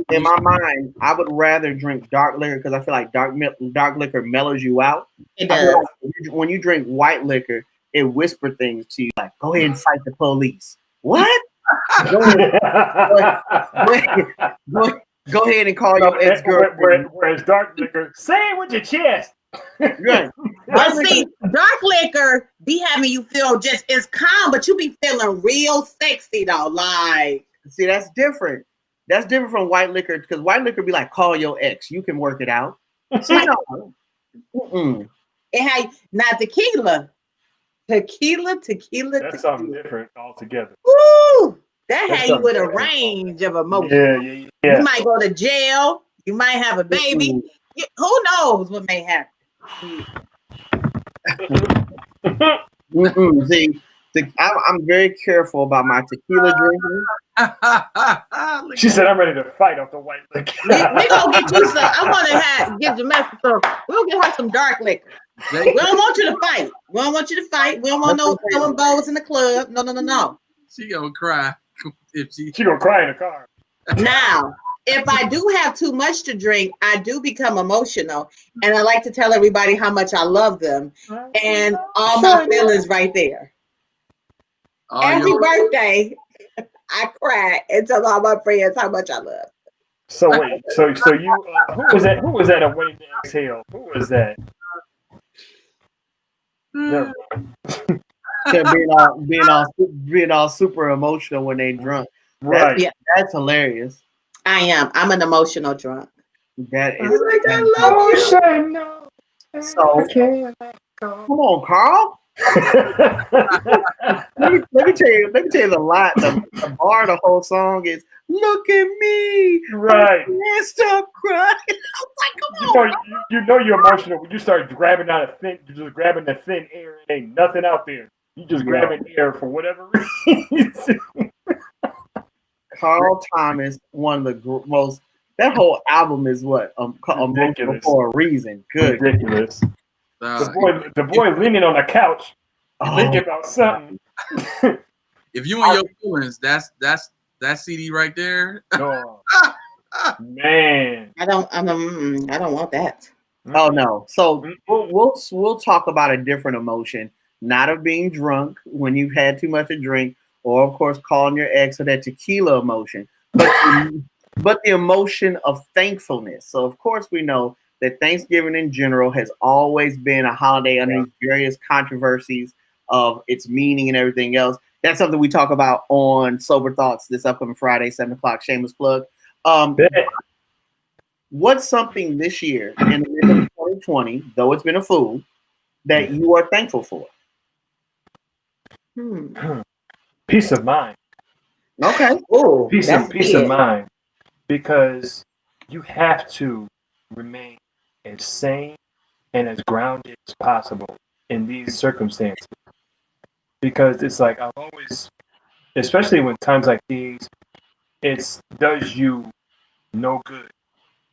in my mind, I would rather drink dark liquor because I feel like dark liquor mellows you out. It does. Like when you drink white liquor, it whispers things to you like, "Go ahead and fight the police." What? Go ahead and call your ex-girlfriend. Whereas dark liquor, say it with your chest. Right. But see, dark liquor be having you feel just it's calm, but you be feeling real sexy though. Like, see, that's different. That's different from white liquor because white liquor be like, call your ex. You can work it out. See, no. It had not tequila. That's something different altogether. Woo! That had you with a range of emotions. Yeah. You might go to jail. You might have a baby. Who knows what may happen? See, I'm very careful about my tequila drinking. She said, "I'm ready to fight off the white liquor." we gonna get you some. I want to get Jamaica some. We'll get her some dark liquor. We don't want you to fight. We don't want you to fight. We don't want no throwing bows in the club. No. She gonna cry if she gonna cry in the car. Now, if I do have too much to drink, I do become emotional, and I like to tell everybody how much I love them, and all my feelings right there. Every birthday, I cry and tell all my friends how much I love. So wait, so you who was that? Who was that at Waiting to Exhale? Who was that? being all super emotional when they drunk. Right. That's hilarious. I am. I'm an emotional drunk. That is. I love you. So, come on, Carl. let me tell you the line. The bar, the whole song is "Look at me, right? I can't stop crying." I'm like, come on. You know you're emotional when you start grabbing the thin air. It ain't nothing out there. You just grabbing air for whatever reason. Carl Thomas, one of the most. That whole album is what emotional for a reason. Good, ridiculous. The boy leaning on the couch, thinking about something. If you and your feelings, that's that CD right there. Oh, man, I don't want that. Oh no. So we'll talk about a different emotion, not of being drunk when you've had too much to drink, or of course calling your ex, or that tequila emotion, but the emotion of thankfulness. So of course we know that Thanksgiving in general has always been a holiday under various controversies of its meaning and everything else. That's something we talk about on Sober Thoughts this upcoming Friday, 7 o'clock. Shameless plug. What's something this year in the middle of 2020, though it's been a fool, that you are thankful for? Peace of mind. Okay. Ooh, peace of mind. Because you have to remain as sane and as grounded as possible in these circumstances. Because it's like I've always, especially when times like these, it does you no good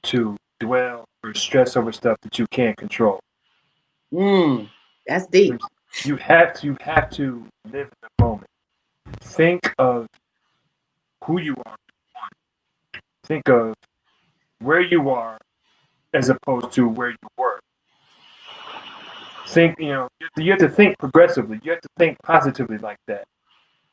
to dwell or stress over stuff that you can't control. That's deep. You have to live in the moment. Think of who you are. Think of where you are as opposed to where you were. think, you have to think progressively. You have to think positively like that.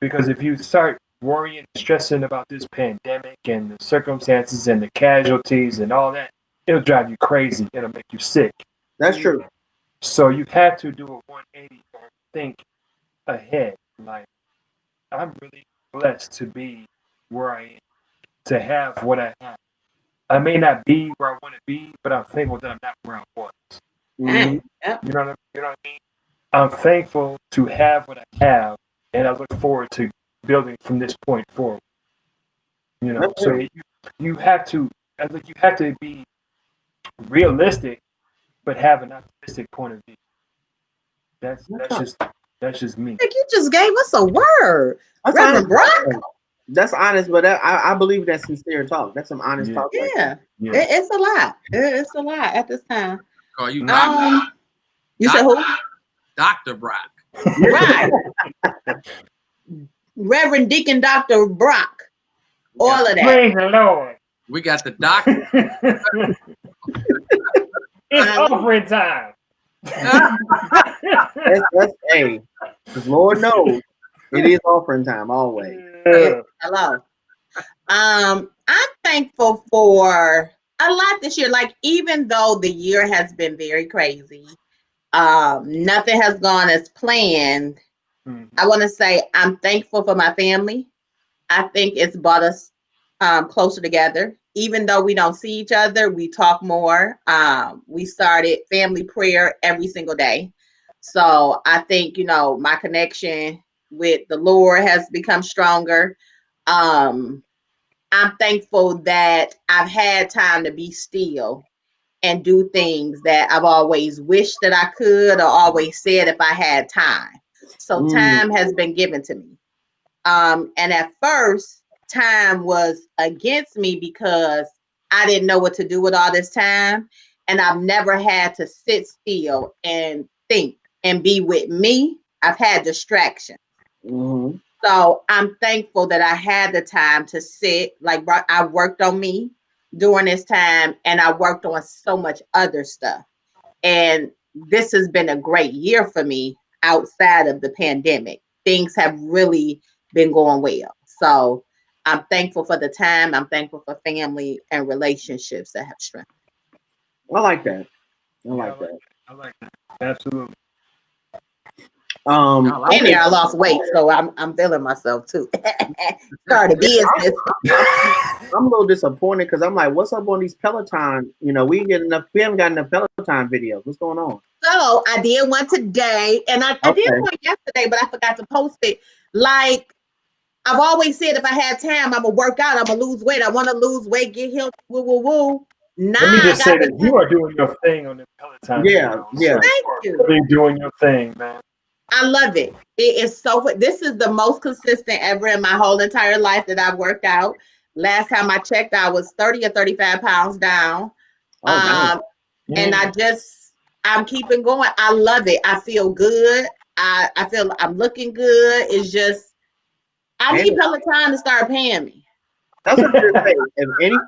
Because if you start worrying and stressing about this pandemic and the circumstances and the casualties and all that, it'll drive you crazy. It'll make you sick. That's true. So you have to do a 180 or think ahead. Like, I'm really blessed to be where I am, to have what I have. I may not be where I want to be, but I'm thankful that I'm not where I was. Mm-hmm. You know what I mean? I'm thankful to have what I have, and I look forward to building from this point forward. So you have to, I think you have to be realistic, but have an optimistic point of view. That's just me. I think you just gave us a word, Reverend Brock. That's honest, but I believe that's sincere talk. That's some honest talk. Yeah. It's a lot. It's a lot at this time. Call you you said who? Dr. Brock. Right. Reverend Deacon Dr. Brock. All of that. Praise the Lord. We got the doctor. It's offering time. That's hey, Lord knows it is offering time always. Hello. I'm thankful for a lot this year. Like, even though the year has been very crazy, nothing has gone as planned. I want to say I'm thankful for my family. I think it's brought us closer together. Even though we don't see each other, we talk more. We started family prayer every single day. So I think, my connection with the Lord has become stronger. I'm thankful that I've had time to be still and do things that I've always wished that I could, or always said if I had time. So time has been given to me. And at first, time was against me because I didn't know what to do with all this time. And I've never had to sit still and think and be with me. I've had distractions. So I'm thankful that I had the time to sit. Like, I worked on me during this time, and I worked on so much other stuff. And this has been a great year for me outside of the pandemic. Things have really been going well. So I'm thankful for the time. I'm thankful for family and relationships that have strengthened. I like that. I like that. Absolutely. I lost weight, so I'm feeling myself too. Started business. I'm a little disappointed because I'm like, what's up on these Peloton? We haven't got enough Peloton videos. What's going on? So I did one today, and I did one yesterday, but I forgot to post it. Like, I've always said, if I had time, I'm gonna work out, I'm gonna lose weight. I want to lose weight, get healthy, woo. Nah, let me just say that you are doing your thing on the Peloton. Yeah. Thank you. You're doing your thing, man. I love it. It is so. This is the most consistent ever in my whole entire life that I've worked out. Last time I checked, I was 30 or 35 pounds down. And I'm keeping going. I love it. I feel good. I feel I'm looking good. It's just, I need Peloton to start paying me. That's what I'm saying.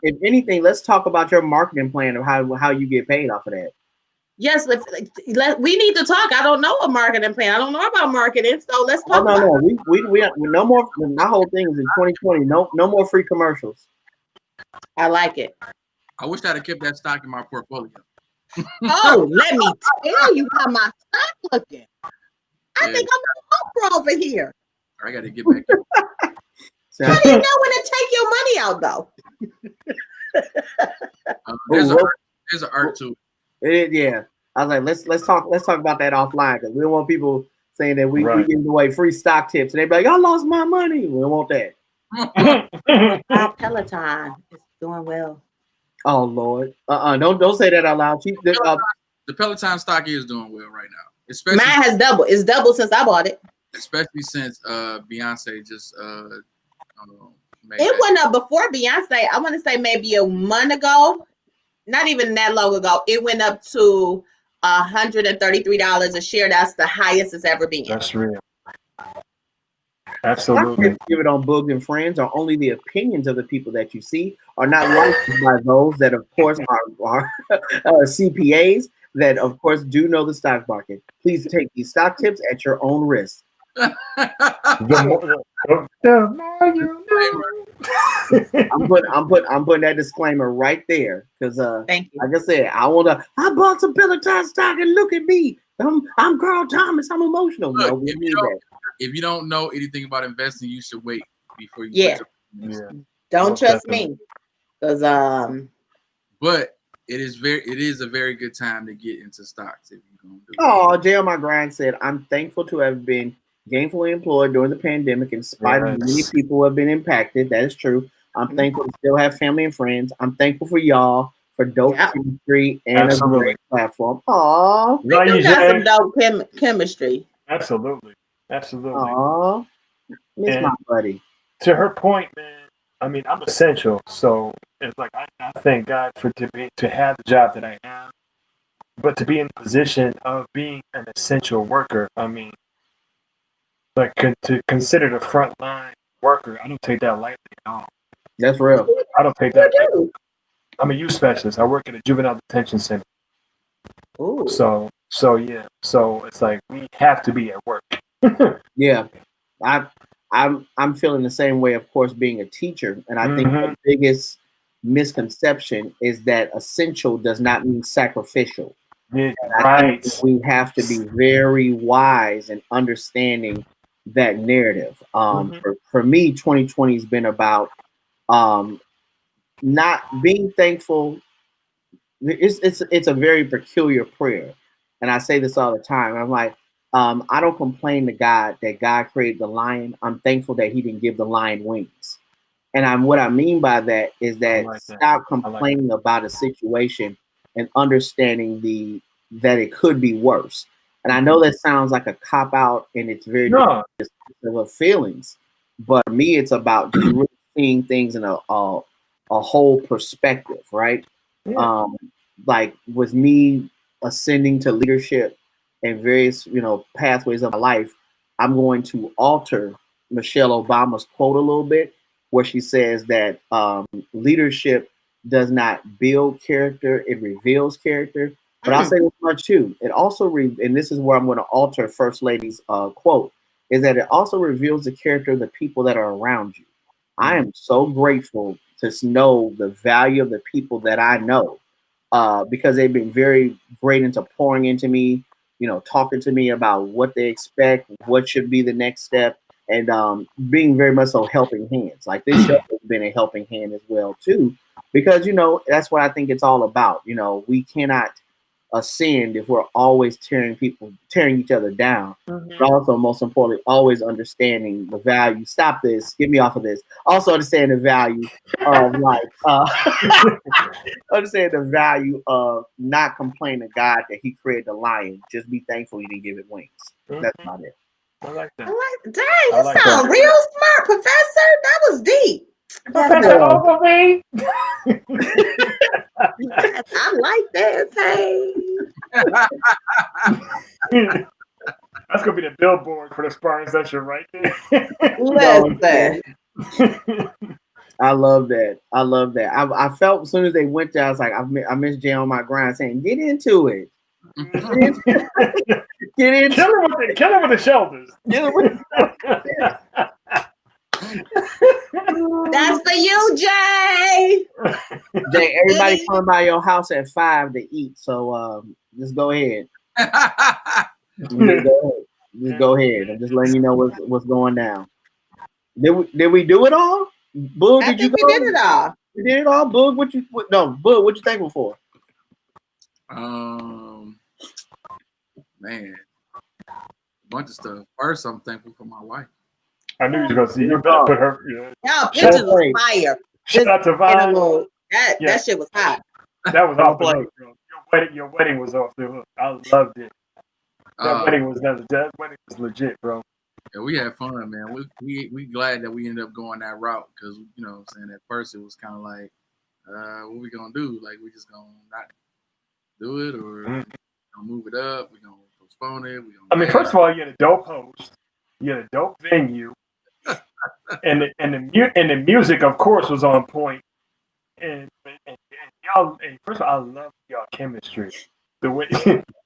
If anything, let's talk about your marketing plan of how you get paid off of that. Yes, we need to talk. I don't know a marketing plan. I don't know about marketing, so let's talk. No. We no more. My whole thing is in 2020. No more free commercials. I like it. I wish I'd have kept that stock in my portfolio. Oh, let me tell you how my stock looking. I think I'm a over here. I got to get back. How do you know when to take your money out, though? There's an art to it. Yeah, I was like, let's talk about that offline, because we don't want people saying that we giving away free stock tips and they be like, I lost my money. We don't want that. Peloton is doing well. Oh Lord, don't say that out loud. The Peloton stock is doing well right now. Especially mine has doubled. It's doubled since I bought it. Especially since Beyonce just it went up before Beyonce. I want to say maybe a month ago. Not even that long ago, it went up to $133 a share. That's the highest it's ever been. That's real. Absolutely. Give it on Boog and Friends are only the opinions of the people that you see, are not licensed by those that, of course, are CPAs. that, of course, do know the stock market, please take these stock tips at your own risk. The more you know. I'm putting that disclaimer right there because, Thank you. like I said, I bought some Peloton stock and look at me. I'm Carl Thomas. I'm emotional. Look, No, we need that. If you don't know anything about investing, you should wait before you. Yeah. Don't Most trust definitely. me, because But it is a very good time to get into stocks if you're gonna do it. Oh, Jay on my grind said, I'm thankful to have been gainfully employed during the pandemic in spite of many people who have been impacted. That is true. I'm thankful to still have family and friends. I'm thankful for y'all for dope chemistry and a great platform. Aw. we do got some dope chemistry. Absolutely. Aw. Miss my buddy. To her point, man, I mean, I'm essential. So it's like I thank God to have the job that I have. But to be in the position of being an essential worker, I mean, like to consider the frontline worker, I don't take that lightly at all. That's real. I don't take that lightly. I'm a youth specialist. I work at a juvenile detention center. Ooh. So yeah. So it's like we have to be at work. Yeah. I'm feeling the same way, of course, being a teacher. And I think the biggest misconception is that essential does not mean sacrificial. Yeah, I think we have to be very wise in understanding that narrative. For me, 2020 has been about not being thankful. It's a very peculiar prayer, and I say this all the time. I'm like, I don't complain to God that God created the lion. I'm thankful that He didn't give the lion wings. And what I mean by that is that stop complaining about a situation and understanding that it could be worse. And I know that sounds like a cop out, and it's very of feelings. But for me, it's about just really seeing things in a whole perspective, right? Yeah. Like with me ascending to leadership and various, pathways of my life, I'm going to alter Michelle Obama's quote a little bit, where she says that leadership does not build character, it reveals character. But I'll say this much too. It also, and this is where I'm going to alter First Lady's quote, is that it also reveals the character of the people that are around you. I am so grateful to know the value of the people that I know because they've been very great into pouring into me, talking to me about what they expect, what should be the next step, and being very much so helping hands. Like this show has been a helping hand as well too, because that's what I think it's all about. We cannot ascend if we're always tearing each other down, but also most importantly, always understanding the value. Stop this, get me off of this. Also understand the value of understand the value of not complaining to God that He created the lion. Just be thankful He didn't give it wings. That's about it. I like that. Dang, you sound real smart, Professor. That was deep. Professor Ogilvy. I like that. Hey. That's gonna be the billboard for the Sparring Session right there. Listen. I love that. I felt as soon as they went there, I was like, I miss Jay on my grind saying, get into it. Get in. Kill him with the shoulders. That's for you, Jay. Jay, everybody coming by your house at 5 to eat. So just go ahead. Just go ahead. I'm just letting you know what's going down. Did we do it all? Boog, I think we did it all. We did it all. Boog, what you thankful for? Man, a bunch of stuff. First, I'm thankful for my wife. I knew you were gonna see. You better put her. Y'all pictures was fire. Shout out to Vine. That shit was hot. That was off the hook, bro. Your wedding was off the hook. I loved it. That wedding was legit, bro. Yeah, we had fun, man. We glad that we ended up going that route because at first it was kind of like, what we gonna do? Like we just gonna not do it or gonna move it up? We gonna postpone it? First of all, you had a dope host, you had a dope venue, and the music, of course, was on point. And y'all, first of all, I love y'all chemistry. The way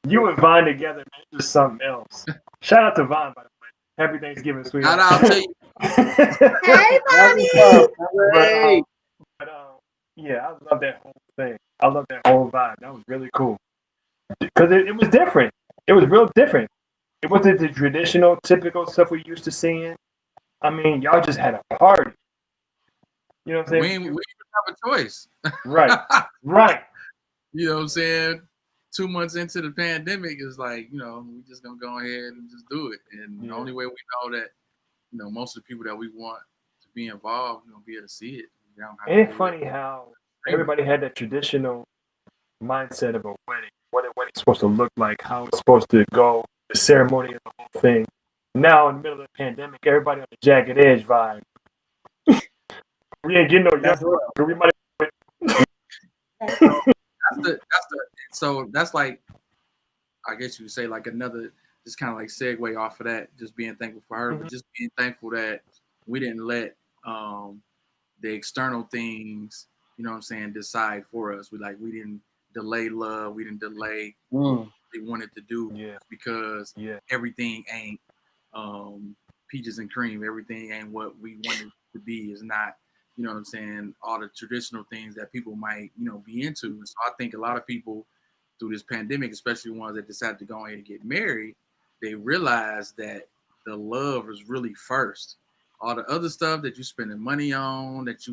you and Vine together, man, it's just something else. Shout out to Vine, by the way. Happy Thanksgiving, sweetheart. I'll tell you. Hey, Bonnie. Yeah, I love that whole thing. I love that whole vibe. That was really cool. Because it was different. It was real different. It wasn't the traditional, typical stuff we used to seeing. I mean, y'all just had a party. You know what I'm saying? We didn't have a choice. Right. Right. You know what I'm saying? 2 months into the pandemic is like, we just gonna go ahead and just do it. And the only way we know that, most of the people that we want to be involved, be able to see it. Ain't it funny how everybody had that traditional mindset of a wedding, what a wedding's supposed to look like, how it's supposed to go, the ceremony of the whole thing. Now, in the middle of the pandemic, everybody on the jagged edge vibe. We ain't getting no younger, so we might. So that's like, I guess you would say like another, just kind of like segue off of that, just being thankful for her, but just being thankful that we didn't let the external things, decide for us. We didn't delay love. We didn't delay what they wanted to do because everything ain't peaches and cream. Everything ain't what we wanted to be. Is not, all the traditional things that people might, be into. And so I think a lot of people through this pandemic, especially ones that decided to go ahead and get married, they realize that the love is really first. All the other stuff that you're spending money on, that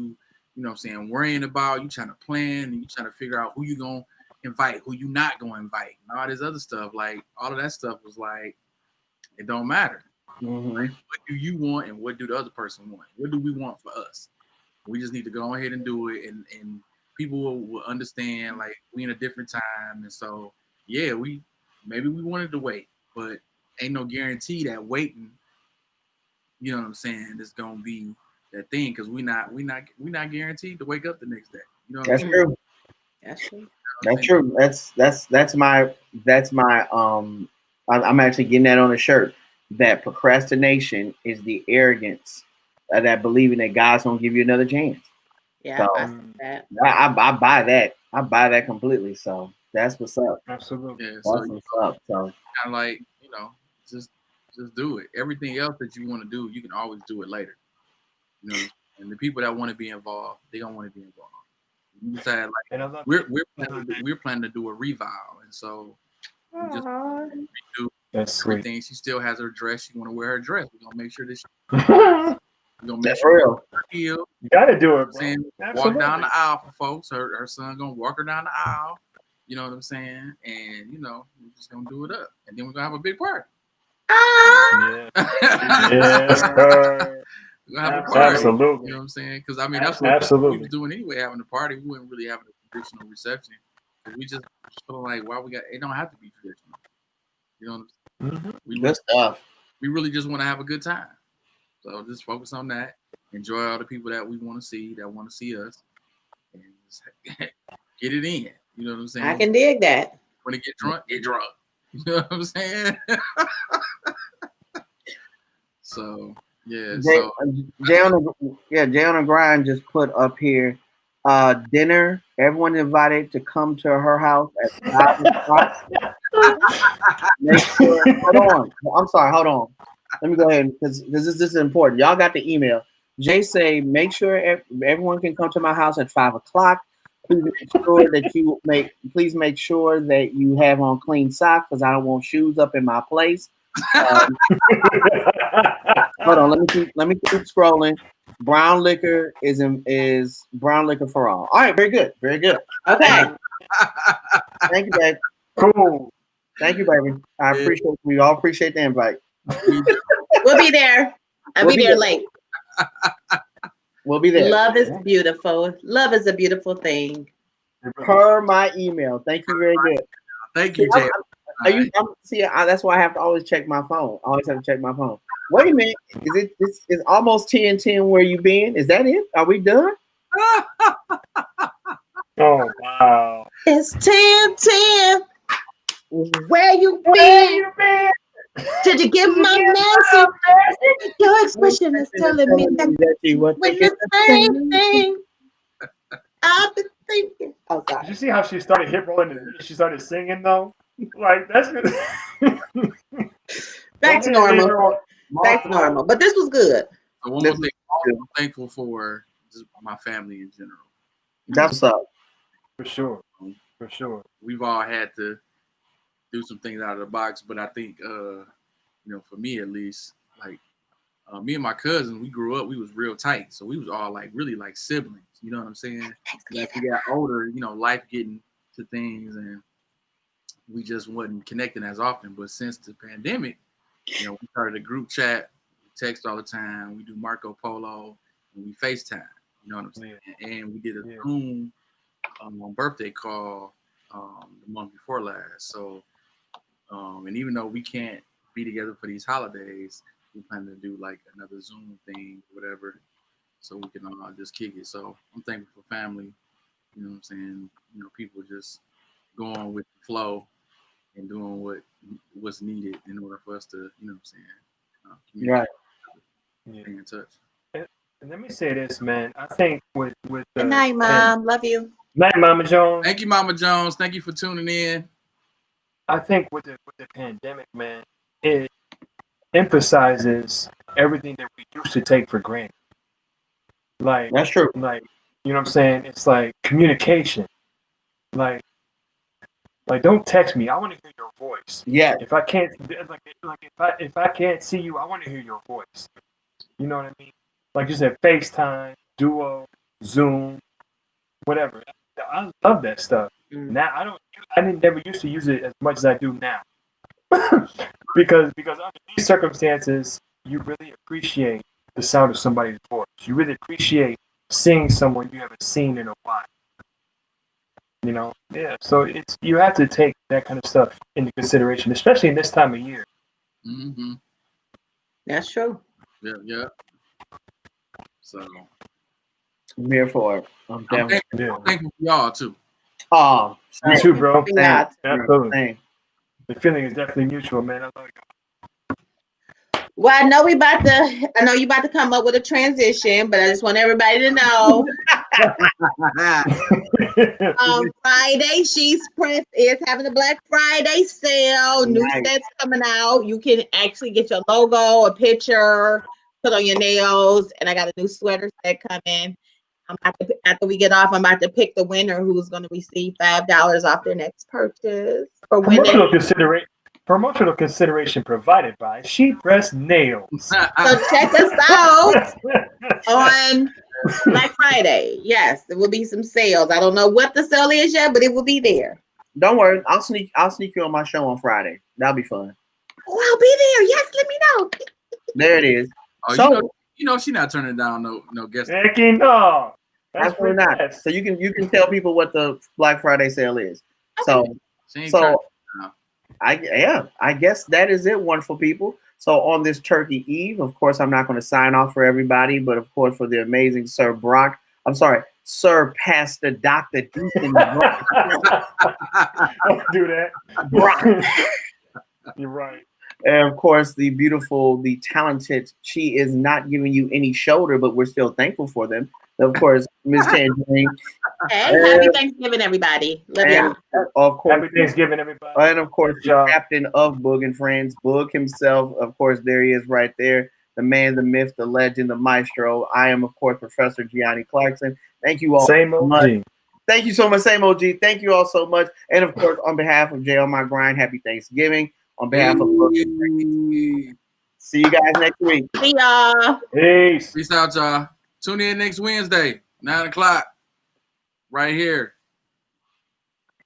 worrying about, you trying to plan and you trying to figure out who you going to invite, who you not going to invite, and all this other stuff. Like, all of that stuff was like, it don't matter. Like, what do you want and what do the other person want? What do we want for us? We just need to go ahead and do it, and people will understand, like, we in a different time. And so, yeah, maybe we wanted to wait, but ain't no guarantee that waiting, you know what I'm saying, is gonna be that thing, because we not guaranteed to wake up the next day. You know what That's I mean? true. That's true. That's true. That's my I'm actually getting that on a shirt. That procrastination is the arrogance that believing that God's gonna give you another chance. Yeah, So, I see that. I buy that. I buy that completely. So that's what's up. Absolutely. Yeah, That's so what's up. So kind of like, just do it. Everything else that you want to do, you can always do it later. And the people that want to be involved, they don't want to be involved. You decide, like, we're planning to do a revow, and so we just redo everything. She still has her dress. She want to wear her dress. We're gonna make sure that she. We're gonna make sure you gotta do it. Saying, walk down the aisle for folks. Her son gonna walk her down the aisle. You know what I'm saying? And we're just gonna do it up, and then we're gonna have a big party. Yes, sir. We're gonna have a party. Absolutely. You know what I'm saying? Because I mean, that's what we was doing anyway, having a party. We weren't really having a traditional reception. We just feeling like, it don't have to be traditional. You know what I'm saying? Good stuff. We really just want to have a good time. So just focus on that. Enjoy all the people that we want to see, that want to see us, and just get it in. You know what I'm saying? I can dig that. When to get drunk, get drunk. You know what I'm saying? So yeah. Jay on the grind just put up here. Dinner. Everyone invited to come to her house at 5 o'clock. Make sure. Hold on. I'm sorry. Hold on. Let me go ahead because this is important. Y'all got the email. Jay say, make sure everyone can come to my house at 5 o'clock. Please make sure that you have on clean socks because I don't want shoes up in my place. Hold on. Let me keep scrolling. Brown liquor is brown liquor for all. All right. Very good. Very good. Okay. Thank you, babe. Cool. Thank you, baby. We all appreciate the invite. We'll be there. I'll be there late. We'll be there. Love is beautiful. Love is a beautiful thing. Per my email. Thank you very good. Thank you, Jay. That's why I have to always check my phone. I always have to check my phone. Wait a minute. It's almost 10:10 where you been? Is that it? Are we done? Oh, wow. It's 10:10. Where you been? Did you get my message? Your expression is telling me that when the same thing. I've been Thank you. Oh, sorry. Did you see how she started hip rolling and she started singing though? Like that's back to normal. Back to normal. But this was good. So one more thing, I'm thankful for just my family in general. That's up. For sure. For sure. We've all had to do some things out of the box, but I think for me at least, like me and my cousin, we grew up, we was real tight. So we was all like really like siblings. You know what I'm saying? Like we got older, life getting to things and we just wasn't connecting as often. But since the pandemic, we started a group chat, we text all the time, we do Marco Polo, and we FaceTime. You know what I'm saying? And we did a Zoom birthday call the month before last. So, and even though we can't be together for these holidays, we plan to do like another Zoom thing, whatever, so we can just kick it. So I'm thankful for family. You know what I'm saying? People just going with the flow and doing what's needed in order for us to, communicate, stay in touch. And let me say this, man. I think with the good night, Mom. Love you. Night, Mama Jones. Thank you, Mama Jones. Thank you for tuning in. I think with the pandemic, man, it emphasizes everything that we used to take for granted. Like that's true. Like, you know what I'm saying? It's like communication. Like don't text me. I want to hear your voice. Yeah. If I can't if I can't see you, I want to hear your voice. You know what I mean? Like you said, FaceTime, Duo, Zoom, whatever. I love that stuff. Now I never used to use it as much as I do now. because under these circumstances, you really appreciate the sound of somebody's voice. You really appreciate seeing someone you haven't seen in a while. So you have to take that kind of stuff into consideration, especially in this time of year. Mm-hmm. That's true. Yeah. So I'm here for it. I'm thankful for y'all too. Oh, you too, bro. Yeah. Absolutely. The feeling is definitely mutual, man. I love you. Well, I know you about to come up with a transition, but I just want everybody to know. Friday, She's Press is having a Black Friday sale. New sets coming out. You can actually get your logo, a picture, put on your nails, and I got a new sweater set coming. After we get off, I'm about to pick the winner who's going to receive $5 off their next purchase. Promotional consideration provided by She Press Nails. So check us out on Black Friday. Yes, there will be some sales. I don't know what the sale is yet, but it will be there. Don't worry, I'll sneak you on my show on Friday. That'll be fun. Oh, I'll be there. Yes, let me know. There it is. Oh, so she's not turning down no guests. No. Absolutely not. So you can tell people what the Black Friday sale is. Okay. I guess that is it, wonderful people. So on this Turkey Eve, of course, I'm not going to sign off for everybody, but of course for the amazing Sir Pastor Dr. Deacon Brock. Don't do that. Brock. You're right. And of course, the beautiful, the talented, she is not giving you any shoulder, but we're still thankful for them. Of course, Miss Tangerine. Hey, happy Thanksgiving, everybody. Love y'all. Of course, happy Thanksgiving, everybody. And of course, the captain of Boog and Friends, Boog himself. Of course, there he is right there. The man, the myth, the legend, the maestro. I am, of course, Professor Gianni Clarkson. Thank you all so much. Thank you so much, same OG. Thank you all so much. And of course, on behalf of Jay on My Grind, happy Thanksgiving. On behalf of Boog and Friends. See you guys next week. See y'all. Peace. Peace out, y'all. Tune in next Wednesday, 9 o'clock, right here.